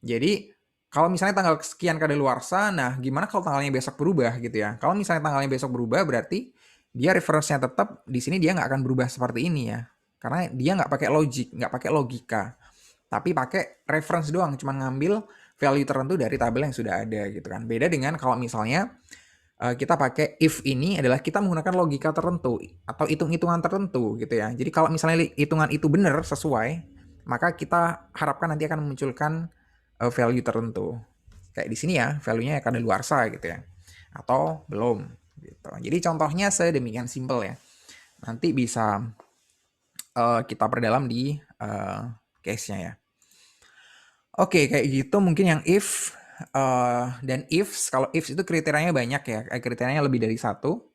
Jadi kalau misalnya tanggal sekian kadaluarsa, nah gimana kalau tanggalnya besok berubah gitu ya? Kalau misalnya tanggalnya besok berubah, berarti dia reference-nya tetap di sini dia nggak akan berubah seperti ini ya. Karena dia nggak pakai logic, nggak pakai logika, tapi pakai reference doang, cuma ngambil value tertentu dari tabel yang sudah ada gitu kan. Beda dengan kalau misalnya kita pakai if ini adalah kita menggunakan logika tertentu atau hitung-hitungan tertentu gitu ya. Jadi kalau misalnya hitungan itu benar sesuai, maka kita harapkan nanti akan memunculkan value tertentu. Kayak di sini ya, value-nya akan luarsa gitu ya. Atau belum gitu. Jadi contohnya sedemikian simple ya. Nanti bisa kita perdalam di case-nya ya. Oke, kayak gitu mungkin yang if dan ifs. Kalau ifs itu kriterianya banyak ya, kriterianya lebih dari satu.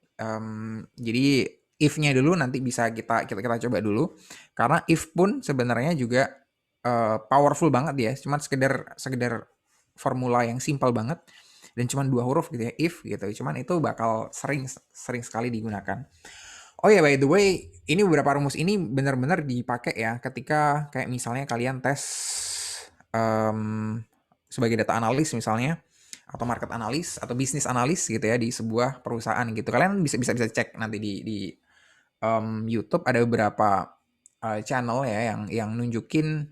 Jadi if-nya dulu nanti bisa kita coba dulu. Karena if pun sebenarnya juga powerful banget ya. Cuma sekedar formula yang simpel banget dan cuma 2 huruf gitu ya, if gitu. Cuman itu bakal sering sering sekali digunakan. Oh ya, by the way, ini beberapa rumus ini benar-benar dipakai ya ketika kayak misalnya kalian tes sebagai data analis misalnya, atau market analis atau bisnis analis gitu ya di sebuah perusahaan gitu. Kalian bisa cek nanti di YouTube ada beberapa channel ya yang nunjukin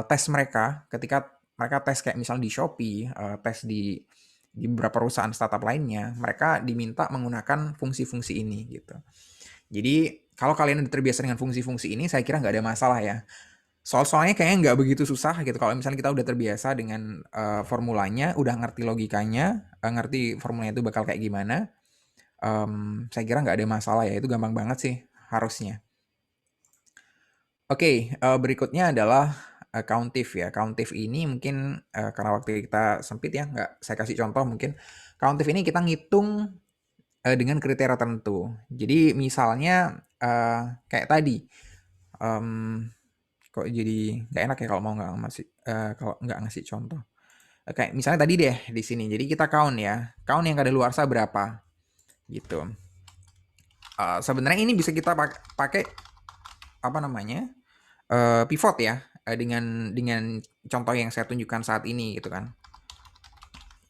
tes mereka ketika mereka tes kayak misalnya di Shopee, tes di beberapa perusahaan startup lainnya, mereka diminta menggunakan fungsi-fungsi ini gitu. Jadi kalau kalian udah terbiasa dengan fungsi-fungsi ini, saya kira nggak ada masalah ya. Soalnya kayaknya nggak begitu susah gitu. Kalau misalnya kita udah terbiasa dengan formulanya, udah ngerti logikanya, ngerti formulanya itu bakal kayak gimana, saya kira nggak ada masalah ya. Itu gampang banget sih harusnya. Oke, berikutnya adalah countif ya. Countif ini mungkin karena waktu kita sempit ya, nggak saya kasih contoh mungkin. Countif ini kita ngitung dengan kriteria tertentu. Jadi misalnya kayak tadi, kok jadi nggak enak ya kalau mau kalau nggak ngasih contoh. Kayak misalnya tadi deh di sini. Jadi kita count ya, count yang kadaluarsa berapa gitu. Sebenarnya ini bisa kita pakai apa namanya pivot ya, dengan contoh yang saya tunjukkan saat ini gitu kan.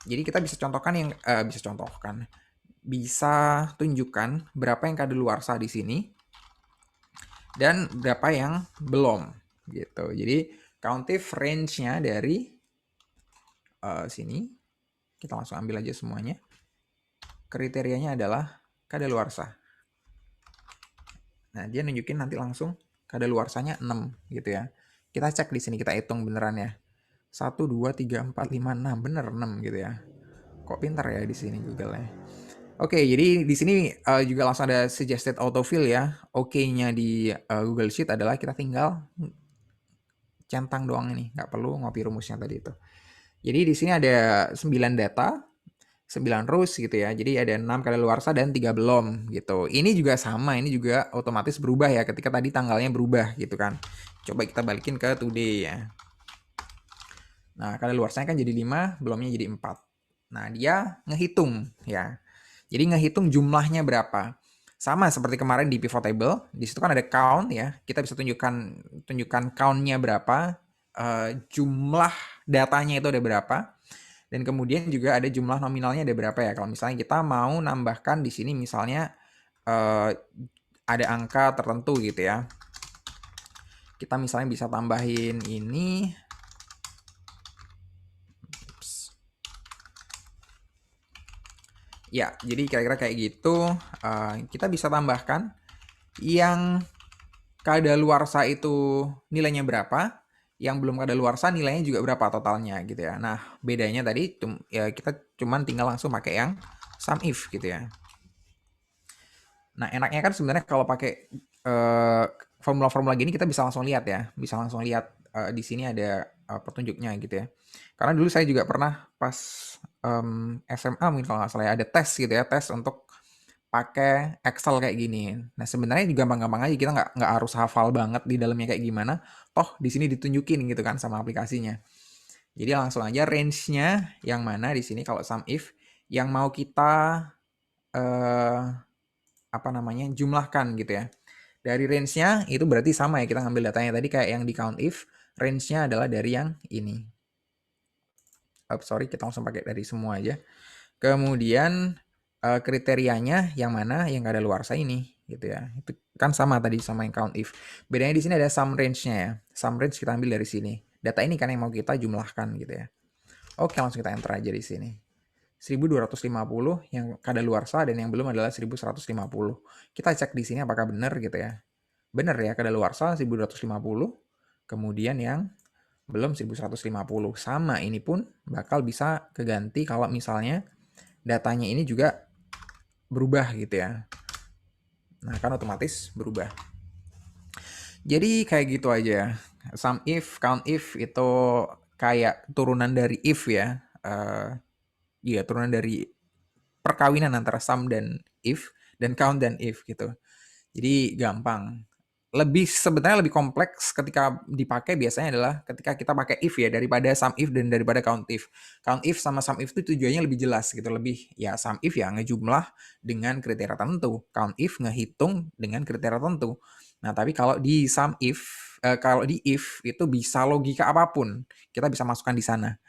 Jadi kita bisa tunjukkan berapa yang kadaluarsa di sini dan berapa yang belum gitu. Jadi countif range-nya dari sini kita langsung ambil aja semuanya. Kriterianya adalah kadaluarsa. Nah, dia nunjukin nanti langsung kadaluarsanya 6 gitu ya. Kita cek di sini, kita hitung beneran ya. 1 2 3 4 5 6, bener 6 gitu ya. Kok pintar ya di sini Google-nya. Oke, jadi di sini juga langsung ada suggested autofill ya. Oke-nya di Google Sheet adalah kita tinggal centang doang ini, nggak perlu ngopi rumusnya tadi itu. Jadi di sini ada 9 data, 9 rows gitu ya. Jadi ada 6 kadaluarsa dan 3 belum gitu. Ini juga sama, ini juga otomatis berubah ya ketika tadi tanggalnya berubah gitu kan. Coba kita balikin ke today ya. Nah, kadaluarsanya kan jadi 5, belumnya jadi 4. Nah, dia ngehitung ya. Jadi ngehitung jumlahnya berapa. Sama seperti kemarin di pivot table, di situ kan ada count ya. Kita bisa tunjukkan count-nya berapa, jumlah datanya itu ada berapa, dan kemudian juga ada jumlah nominalnya ada berapa ya. Kalau misalnya kita mau nambahkan di sini misalnya ada angka tertentu gitu ya. Kita misalnya bisa tambahin ini Ya, jadi kira-kira kayak gitu. Kita bisa tambahkan yang kadaluarsa itu nilainya berapa, yang belum kadaluarsa nilainya juga berapa totalnya gitu ya. Nah, bedanya tadi ya kita cuman tinggal langsung pakai yang sum if gitu ya. Nah, enaknya kan sebenarnya kalau pakai formula-formula gini kita bisa langsung lihat ya, bisa langsung lihat di sini ada petunjuknya gitu ya. Karena dulu saya juga pernah pas SMA mungkin kalau nggak salah ya, ada tes gitu ya, tes untuk pakai Excel kayak gini. Nah, sebenarnya juga gampang-gampang aja, kita nggak harus hafal banget di dalamnya kayak gimana, toh di sini ditunjukin gitu kan sama aplikasinya. Jadi langsung aja range-nya yang mana di sini kalau sum if yang mau kita eh, apa namanya jumlahkan gitu ya. Dari range-nya itu berarti sama ya, kita ngambil datanya tadi kayak yang di count if, range-nya adalah dari yang ini. Sorry, kita langsung pakai dari semua aja. Kemudian kriterianya yang mana yang kadaluarsa ini gitu ya. Itu kan sama tadi sama yang count if. Bedanya di sini ada sum range-nya ya. Sum range kita ambil dari sini. Data ini kan yang mau kita jumlahkan gitu ya. Oke, langsung kita enter aja di sini. 1250 yang kadaluarsa dan yang belum adalah 1150. Kita cek di sini apakah benar gitu ya. Benar ya, kadaluarsa 1250. Kemudian yang belum 1150. Sama, ini pun bakal bisa keganti kalau misalnya datanya ini juga berubah gitu ya. Nah, kan otomatis berubah. Jadi kayak gitu aja. Sum if, count if itu kayak turunan dari if ya. Iya, turunan dari perkawinan antara sum dan if, dan count dan if gitu. Jadi gampang. Sebenarnya lebih kompleks ketika dipakai biasanya adalah ketika kita pakai if ya, daripada sum if dan daripada count if. Count if sama sum if itu tujuannya lebih jelas gitu, lebih ya sum if ya ngejumlah dengan kriteria tertentu, count if ngehitung dengan kriteria tertentu. Nah, tapi kalau di sum if, kalau di if itu bisa logika apapun, kita bisa masukkan di sana.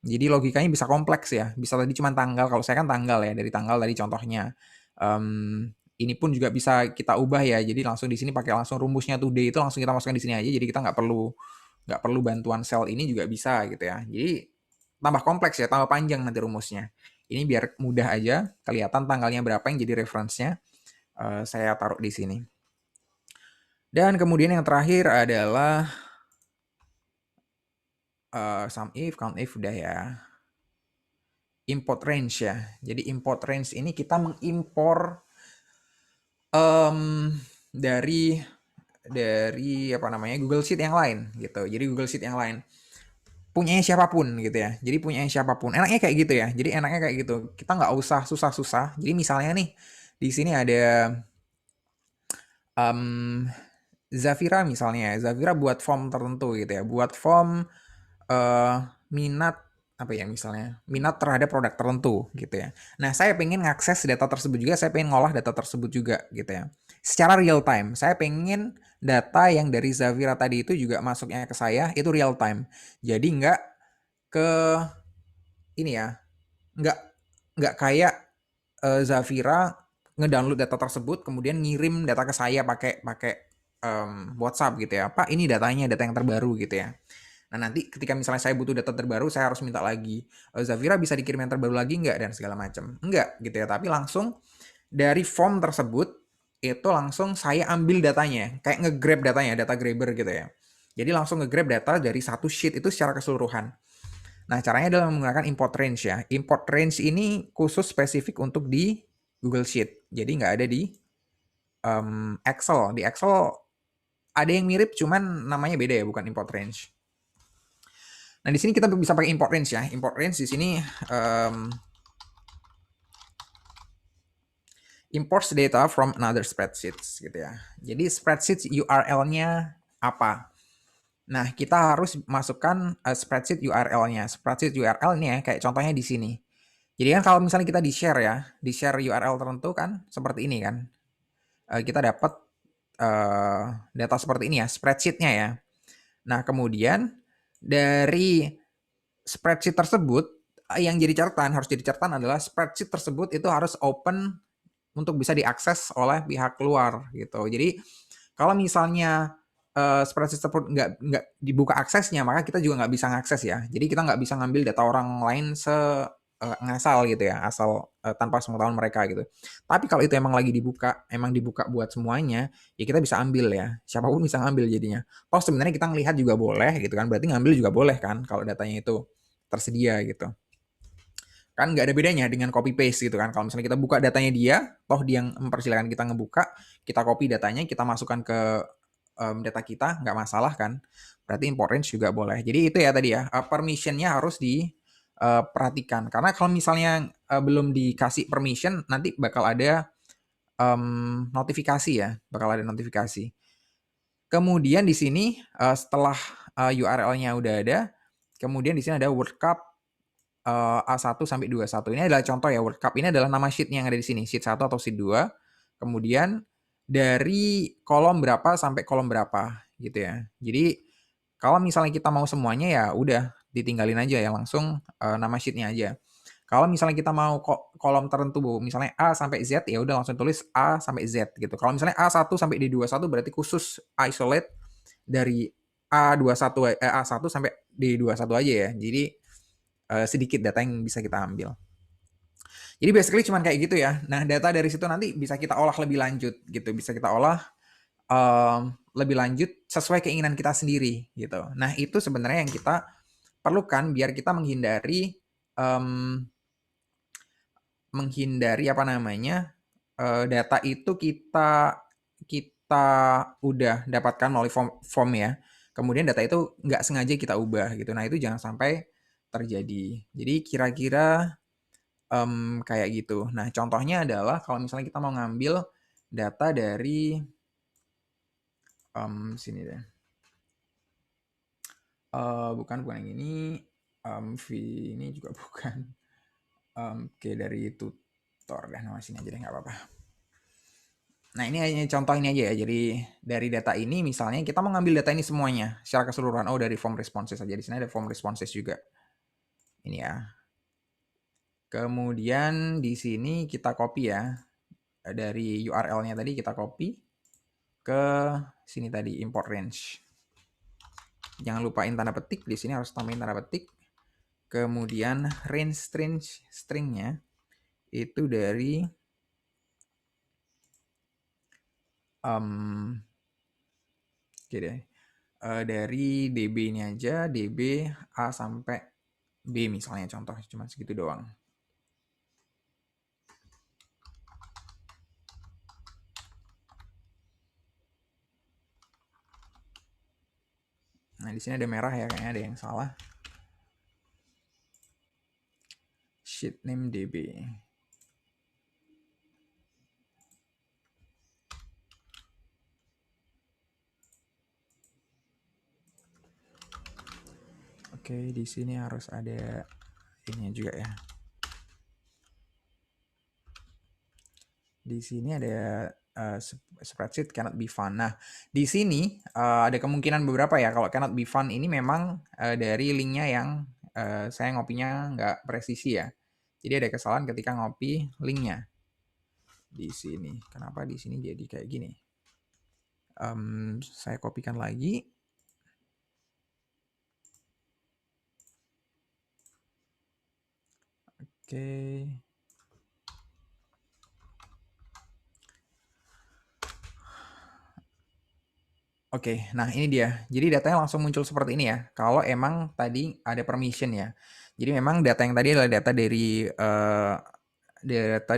Jadi logikanya bisa kompleks ya, bisa tadi cuma tanggal, kalau saya kan tanggal ya, dari tanggal tadi contohnya. Ini pun juga bisa kita ubah ya, jadi langsung di sini pakai langsung rumusnya today itu langsung kita masukkan di sini aja, jadi kita nggak perlu bantuan sel ini juga bisa gitu ya. Jadi tambah kompleks ya, tambah panjang nanti rumusnya. Ini biar mudah aja, kelihatan tanggalnya berapa yang jadi reference-nya, saya taruh di sini. Dan kemudian yang terakhir adalah sum if, count if udah ya. Import range ya. Jadi import range ini kita mengimpor dari apa namanya Google Sheet yang lain gitu. Jadi Google Sheet yang lain punyanya siapapun gitu ya. Jadi punyanya siapapun. Enaknya kayak gitu ya. Jadi enaknya kayak gitu. Kita nggak usah susah-susah. Jadi misalnya nih di sini ada Zafira misalnya. Zafira buat form tertentu gitu ya. Buat form minat apa ya misalnya minat terhadap produk tertentu gitu ya. Nah, saya pengen ngakses data tersebut juga, saya pengen ngolah data tersebut juga gitu ya. Secara real time, saya pengen data yang dari Zafira tadi itu juga masuknya ke saya itu real time. Jadi nggak ke ini ya, nggak kayak Zafira ngedownload data tersebut kemudian ngirim data ke saya pakai pakai WhatsApp gitu ya. Pak, ini datanya, data yang terbaru gitu ya. Nah, nanti ketika misalnya saya butuh data terbaru, saya harus minta lagi, Zafira bisa dikirim yang terbaru lagi nggak? Dan segala macam. Enggak gitu ya, tapi langsung dari form tersebut, itu langsung saya ambil datanya. Kayak nge-grab datanya, data grabber gitu ya. Jadi langsung nge-grab data dari satu sheet itu secara keseluruhan. Nah, caranya adalah menggunakan import range ya. Import range ini khusus spesifik untuk di Google Sheet. Jadi nggak ada di Excel. Di Excel ada yang mirip, cuman namanya beda ya, bukan import range. Nah, di sini kita bisa pakai import range ya. Import range di sini imports data from another spreadsheets gitu ya. Jadi spreadsheet URL-nya apa? Nah, kita harus masukkan spreadsheet URL-nya. Spreadsheet URL nya kayak contohnya di sini. Jadi kan kalau misalnya kita di-share ya, di-share URL tertentu kan seperti ini kan. Kita dapat data seperti ini ya, spreadsheet-nya ya. Nah, kemudian dari spreadsheet tersebut yang jadi catatan, harus jadi catatan adalah spreadsheet tersebut itu harus open untuk bisa diakses oleh pihak luar gitu. Jadi kalau misalnya spreadsheet tersebut nggak dibuka aksesnya, maka kita juga nggak bisa ngakses ya. Jadi kita nggak bisa ngambil data orang lain ngasal gitu ya, asal tanpa sepengetahuan mereka gitu. Tapi kalau itu emang dibuka buat semuanya, ya kita bisa ambil ya. Siapapun bisa ngambil jadinya. Toh sebenarnya kita ngelihat juga boleh gitu kan, berarti ngambil juga boleh kan kalau datanya itu tersedia gitu. Kan nggak ada bedanya dengan copy paste gitu kan. Kalau misalnya kita buka datanya dia, toh dia yang mempersilahkan kita ngebuka, kita copy datanya, kita masukkan ke data kita, nggak masalah kan. Berarti import range juga boleh. Jadi itu ya tadi ya, permissionnya harus diperhatikan. Karena kalau misalnya belum dikasih permission, nanti bakal ada notifikasi ya, bakal ada notifikasi. Kemudian di sini setelah URL-nya udah ada, kemudian di sini ada World Cup A1 sampai 21. Ini adalah contoh ya, World Cup ini adalah nama sheet-nya yang ada di sini, sheet 1 atau sheet 2. Kemudian dari kolom berapa sampai kolom berapa gitu ya. Jadi kalau misalnya kita mau semuanya ya udah ditinggalin aja ya langsung nama sheet-nya aja. Kalau misalnya kita mau kolom tertentu, Bu, misalnya A sampai Z, ya udah langsung tulis A sampai Z gitu. Kalau misalnya A1 sampai D21 berarti khusus isolate dari A1 sampai D21 aja ya. Jadi sedikit data yang bisa kita ambil. Jadi basically cuman kayak gitu ya. Nah, data dari situ nanti bisa kita olah lebih lanjut gitu. Bisa kita olah lebih lanjut sesuai keinginan kita sendiri gitu. Nah, itu sebenarnya yang kita perlukan biar kita um, menghindari apa namanya data itu kita udah dapatkan melalui form ya. Kemudian data itu nggak sengaja kita ubah gitu. Nah, itu jangan sampai terjadi. Jadi kira-kira kayak gitu. Nah, contohnya adalah kalau misalnya kita mau ngambil data dari sini deh. Bukan yang ini. V ini juga bukan. Oke, dari tutor deh, nama sini aja deh, nggak apa-apa. Nah, ini hanya contoh ini aja ya. Jadi dari data ini misalnya kita mau ngambil data ini semuanya secara keseluruhan. Oh, dari form responses aja. Di sini ada form responses juga. Ini ya. Kemudian di sini kita copy ya. Dari URL-nya tadi kita copy ke sini tadi, import range. Jangan lupain tanda petik, di sini harus tambahin tanda petik. Kemudian range stringnya itu dari oke deh. Dari DB ini aja, DB A sampai B misalnya, contoh cuma segitu doang. Nah, di sini ada merah ya, kayaknya ada yang salah. Sheet name DB. Oke, di sini harus ada ini juga ya. Di sini ada spreadsheet cannot be found. Nah, di sini ada kemungkinan beberapa ya. Kalau cannot be found ini memang dari linknya yang saya ngopinya nggak presisi ya. Jadi ada kesalahan ketika ngopi linknya di sini. Kenapa di sini jadi kayak gini? Saya kopikan lagi. Oke. Oke, nah ini dia. Jadi datanya langsung muncul seperti ini ya. Kalau emang tadi ada permission ya. Jadi memang data yang tadi adalah data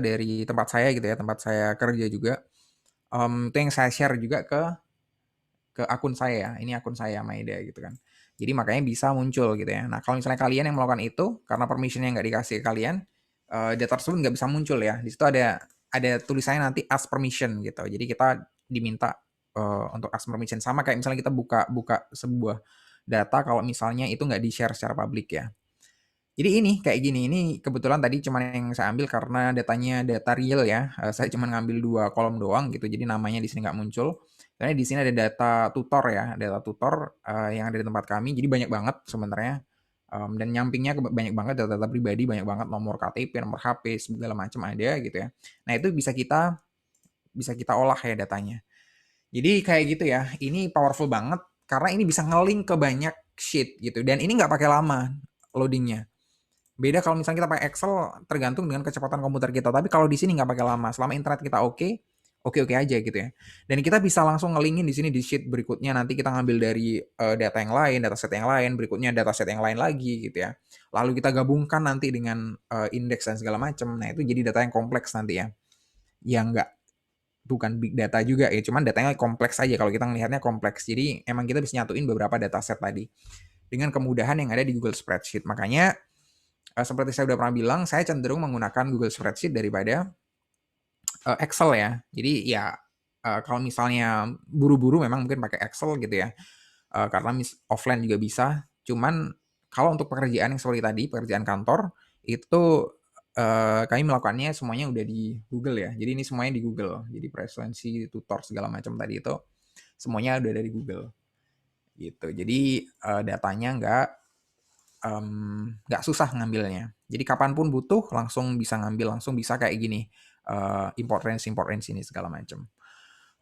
dari tempat saya gitu ya, tempat saya kerja juga. Itu yang saya share juga ke akun saya ya. Ini akun saya Maeda gitu kan. Jadi makanya bisa muncul gitu ya. Nah, kalau misalnya kalian yang melakukan itu karena permissionnya nggak dikasih ke kalian, data tersebut nggak bisa muncul ya. Di situ ada tulisannya nanti ask permission gitu. Jadi kita diminta untuk ask permission, sama kayak misalnya kita buka sebuah data kalau misalnya itu nggak di-share secara publik ya. Jadi ini kayak gini, ini kebetulan tadi cuma yang saya ambil karena datanya data real ya. Saya cuma ngambil 2 kolom doang gitu, jadi namanya di sini nggak muncul. Karena di sini ada data tutor ya, data tutor yang ada di tempat kami. Jadi banyak banget sebenarnya. Dan nyampingnya banyak banget data-data pribadi, banyak banget nomor KTP, nomor HP, segala macam ada gitu ya. Nah, itu bisa kita olah ya datanya. Jadi kayak gitu ya. Ini powerful banget karena ini bisa nge-link ke banyak sheet gitu. Dan ini nggak pakai lama loadingnya. Beda kalau misalnya kita pakai Excel tergantung dengan kecepatan komputer kita. Tapi kalau di sini nggak pakai lama. Selama internet kita oke, oke-oke aja gitu ya. Dan kita bisa langsung ngelingin di sini di sheet berikutnya. Nanti kita ngambil dari data yang lain, dataset yang lain, berikutnya dataset yang lain lagi gitu ya. Lalu kita gabungkan nanti dengan indeks dan segala macam. Nah itu jadi data yang kompleks nanti ya. Yang nggak bukan big data juga ya, cuman datanya kompleks aja kalau kita melihatnya kompleks. Jadi emang kita bisa nyatuin beberapa dataset tadi dengan kemudahan yang ada di Google Spreadsheet. Makanya seperti saya udah pernah bilang, saya cenderung menggunakan Google Spreadsheet daripada Excel ya. Jadi ya kalau misalnya buru-buru memang mungkin pakai Excel gitu ya. Karena offline juga bisa. Cuman kalau untuk pekerjaan yang seperti tadi, pekerjaan kantor itu kami melakukannya semuanya udah di Google ya. Jadi ini semuanya di Google. Jadi presensi, tutor segala macam tadi itu semuanya udah dari Google gitu. Jadi datanya nggak susah ngambilnya. Jadi kapanpun butuh langsung bisa ngambil, langsung bisa kayak gini, import range ini segala macam.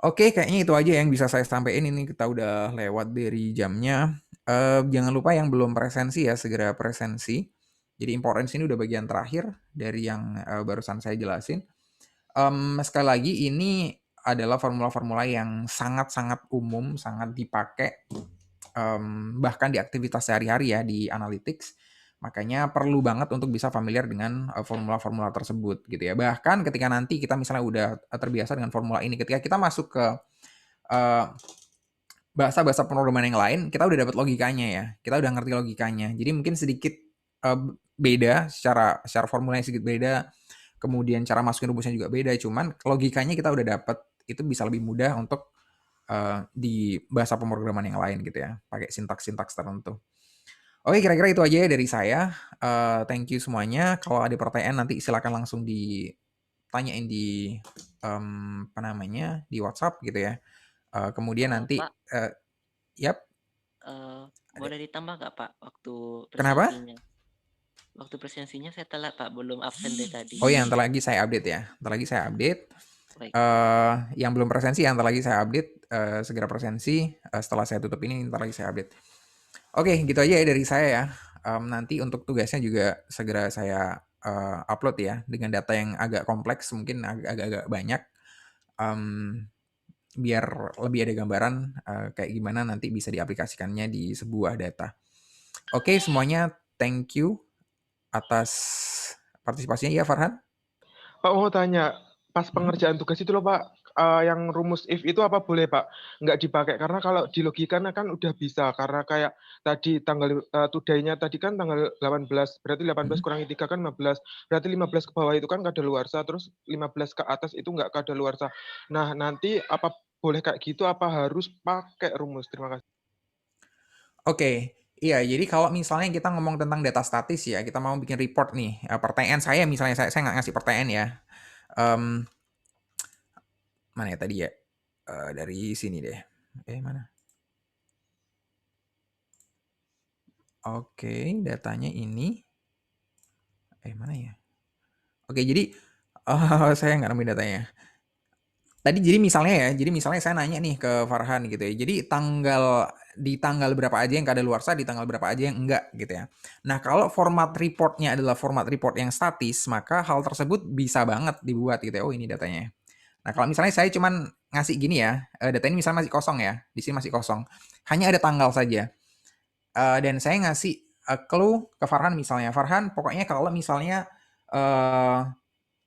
Oke, kayaknya itu aja yang bisa saya sampaikan. Ini kita udah lewat dari jamnya. Jangan lupa yang belum presensi ya, segera presensi. Jadi import range ini udah bagian terakhir dari yang barusan saya jelasin. Sekali lagi ini adalah formula-formula yang sangat-sangat umum, sangat dipakai bahkan di aktivitas sehari-hari ya di analytics. Makanya perlu banget untuk bisa familiar dengan formula-formula tersebut gitu ya. Bahkan ketika nanti kita misalnya udah terbiasa dengan formula ini, ketika kita masuk ke eh, bahasa-bahasa pemrograman yang lain, kita udah dapat logikanya ya. Kita udah ngerti logikanya. Jadi mungkin sedikit beda secara formulanya sedikit beda, kemudian cara masukin rumusnya juga beda, cuman logikanya kita udah dapat, itu bisa lebih mudah untuk di bahasa pemrograman yang lain gitu ya, pakai sintaks-sintaks tertentu. Oke, kira-kira itu aja ya dari saya. Thank you semuanya. Kalau ada pertanyaan nanti silakan langsung ditanyain di apa namanya di WhatsApp gitu ya. Kemudian nanti, Pak, yap, ada. boleh ditambah nggak Pak waktu Kenapa? presensinya? Waktu presensinya saya telat Pak, belum absen dari tadi. Oh iya, ntar lagi saya update ya. Ntar lagi saya update. Baik Pak. Yang belum presensi, ntar lagi saya update. Segera presensi. Setelah saya tutup ini, ntar lagi saya update. Oke, gitu aja ya dari saya ya. Nanti untuk tugasnya juga segera saya upload ya dengan data yang agak kompleks, mungkin agak-agak banyak. Biar lebih ada gambaran kayak gimana nanti bisa diaplikasikannya di sebuah data. Oke, semuanya thank you atas partisipasinya ya Farhan. Pak mau tanya, pas Hmm? pengerjaan tugas itu loh Pak, yang rumus if itu apa boleh Pak nggak dipakai? Karena kalau di logika kan udah bisa, karena kayak tadi tanggal today-nya tadi kan tanggal 18, berarti 18 Hmm? kurangi 3 kan 15, berarti 15 ke bawah itu kan kadaluarsa, terus 15 ke atas itu nggak kadaluarsa. Nah nanti apa boleh kayak gitu, apa harus pakai rumus? Terima kasih. Oke, iya. Jadi kalau misalnya kita ngomong tentang data statis ya, kita mau bikin report nih. Pertanyaan saya misalnya saya nggak ngasih pertanyaan ya. Em, mana ya tadi ya? Dari sini deh. Mana? Oke, datanya ini. Mana ya? Oke, jadi saya nggak nemuin datanya. Tadi jadi misalnya saya nanya nih ke Farhan gitu ya. Jadi di tanggal berapa aja yang kadaluarsa, di tanggal berapa aja yang enggak gitu ya. Nah, kalau format reportnya adalah format report yang statis, maka hal tersebut bisa banget dibuat gitu ya. Oh, ini datanya. Nah, kalau misalnya saya cuman ngasih gini ya, data ini misalnya masih kosong ya, di sini masih kosong. Hanya ada tanggal saja. Dan saya ngasih clue ke Farhan misalnya. Farhan, pokoknya kalau misalnya eh,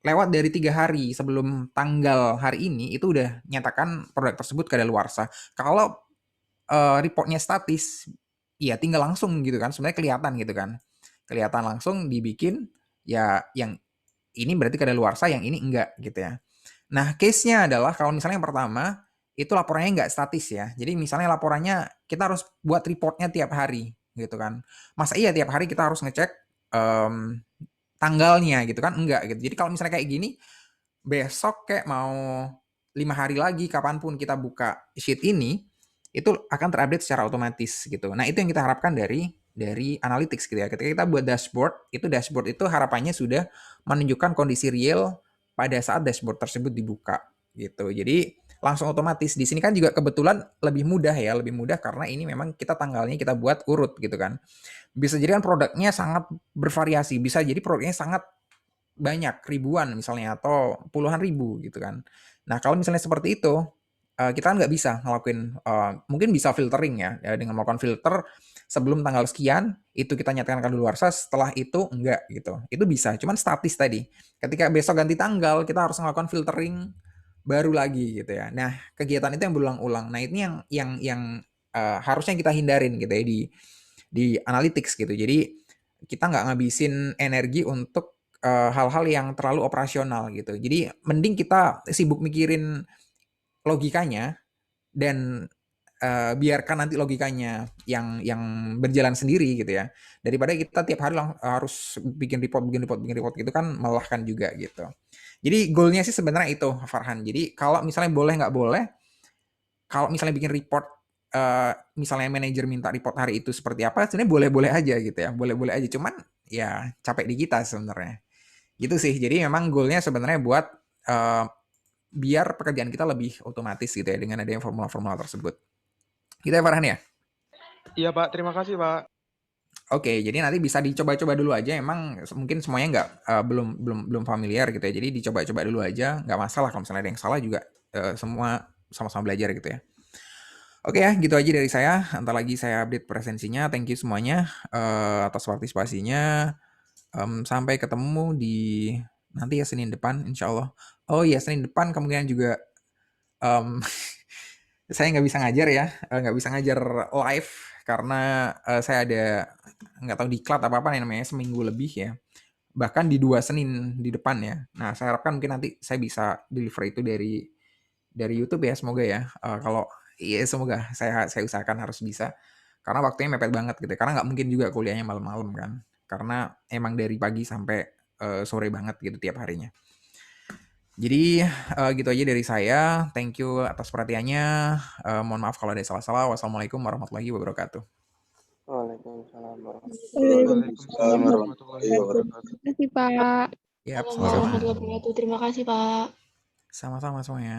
lewat dari 3 hari sebelum tanggal hari ini itu udah nyatakan produk tersebut kadaluarsa. Kalau reportnya statis, ya tinggal langsung gitu kan. Sebenarnya kelihatan gitu kan. Kelihatan langsung dibikin ya yang ini berarti kadaluarsa, yang ini enggak gitu ya. Nah, case-nya adalah kalau misalnya yang pertama itu laporannya nggak statis ya. Jadi misalnya laporannya kita harus buat reportnya tiap hari gitu kan. Masa iya tiap hari kita harus ngecek em, tanggalnya gitu kan? Enggak gitu. Jadi kalau misalnya kayak gini, besok kayak mau 5 hari lagi kapanpun kita buka sheet ini, itu akan terupdate secara otomatis gitu. Nah itu yang kita harapkan dari analytics gitu ya. Ketika kita buat dashboard itu harapannya sudah menunjukkan kondisi real pada saat dashboard tersebut dibuka gitu. Jadi langsung otomatis. Di sini kan juga kebetulan lebih mudah ya, lebih mudah karena ini memang kita tanggalnya kita buat urut gitu kan. Bisa jadi kan produknya sangat bervariasi, bisa jadi produknya sangat banyak, ribuan misalnya atau puluhan ribu gitu kan. Nah, kalau misalnya seperti itu, kita kan nggak bisa ngelakuin, mungkin bisa filtering ya, dengan melakukan filter sebelum tanggal sekian, itu kita nyatakan kadaluarsa, setelah itu enggak gitu. Itu bisa, cuman statis tadi. Ketika besok ganti tanggal, kita harus melakukan filtering baru lagi gitu ya. Nah, kegiatan itu yang berulang-ulang. Nah, ini yang harusnya kita hindarin gitu ya di analytics gitu. Jadi kita nggak ngabisin energi untuk hal-hal yang terlalu operasional gitu. Jadi mending kita sibuk mikirin logikanya dan biarkan nanti logikanya yang berjalan sendiri gitu ya. Daripada kita tiap hari harus bikin report gitu kan melelahkan juga gitu. Jadi goalnya sih sebenarnya itu Farhan. Jadi kalau misalnya boleh nggak boleh, kalau misalnya bikin report misalnya manajer minta report hari itu seperti apa, sebenarnya boleh-boleh aja gitu ya, boleh-boleh aja. Cuman ya capek di kita sebenarnya. Gitu sih. Jadi memang goalnya sebenarnya buat biar pekerjaan kita lebih otomatis gitu ya dengan adanya formula-formula tersebut. Gitu ya Farhan ya? Iya Pak, terima kasih Pak. Oke, jadi nanti bisa dicoba-coba dulu aja. Emang mungkin semuanya nggak belum familiar gitu ya. Jadi dicoba-coba dulu aja, nggak masalah kalau misalnya ada yang salah juga semua sama-sama belajar gitu ya. Oke ya, gitu aja dari saya. Entar lagi saya update presensinya. Thank you semuanya atas partisipasinya. Sampai ketemu di nanti ya Senin depan, insya Allah. Oh iya, Senin depan kemungkinan juga saya nggak bisa ngajar ya, nggak bisa ngajar live karena saya ada nggak tahu diklat apa namanya seminggu lebih ya. Bahkan di 2 Senin di depan ya. Nah, saya harapkan mungkin nanti saya bisa deliver itu dari YouTube ya, semoga ya. Kalau iya semoga saya usahakan harus bisa. Karena waktunya mepet banget gitu. Karena nggak mungkin juga kuliahnya malam-malam kan. Karena emang dari pagi sampai sore banget gitu tiap harinya. Jadi gitu aja dari saya. Thank you atas perhatiannya. Mohon maaf kalau ada salah-salah. Wassalamualaikum warahmatullahi wabarakatuh. Waalaikumsalam Waalaikumsalam warahmatullahi wabarakatuh. Terima kasih Pak. Yap, Assalamualaikum sama-sama. warahmatullahi wabarakatuh. Terima kasih, Pak. Sama-sama semuanya.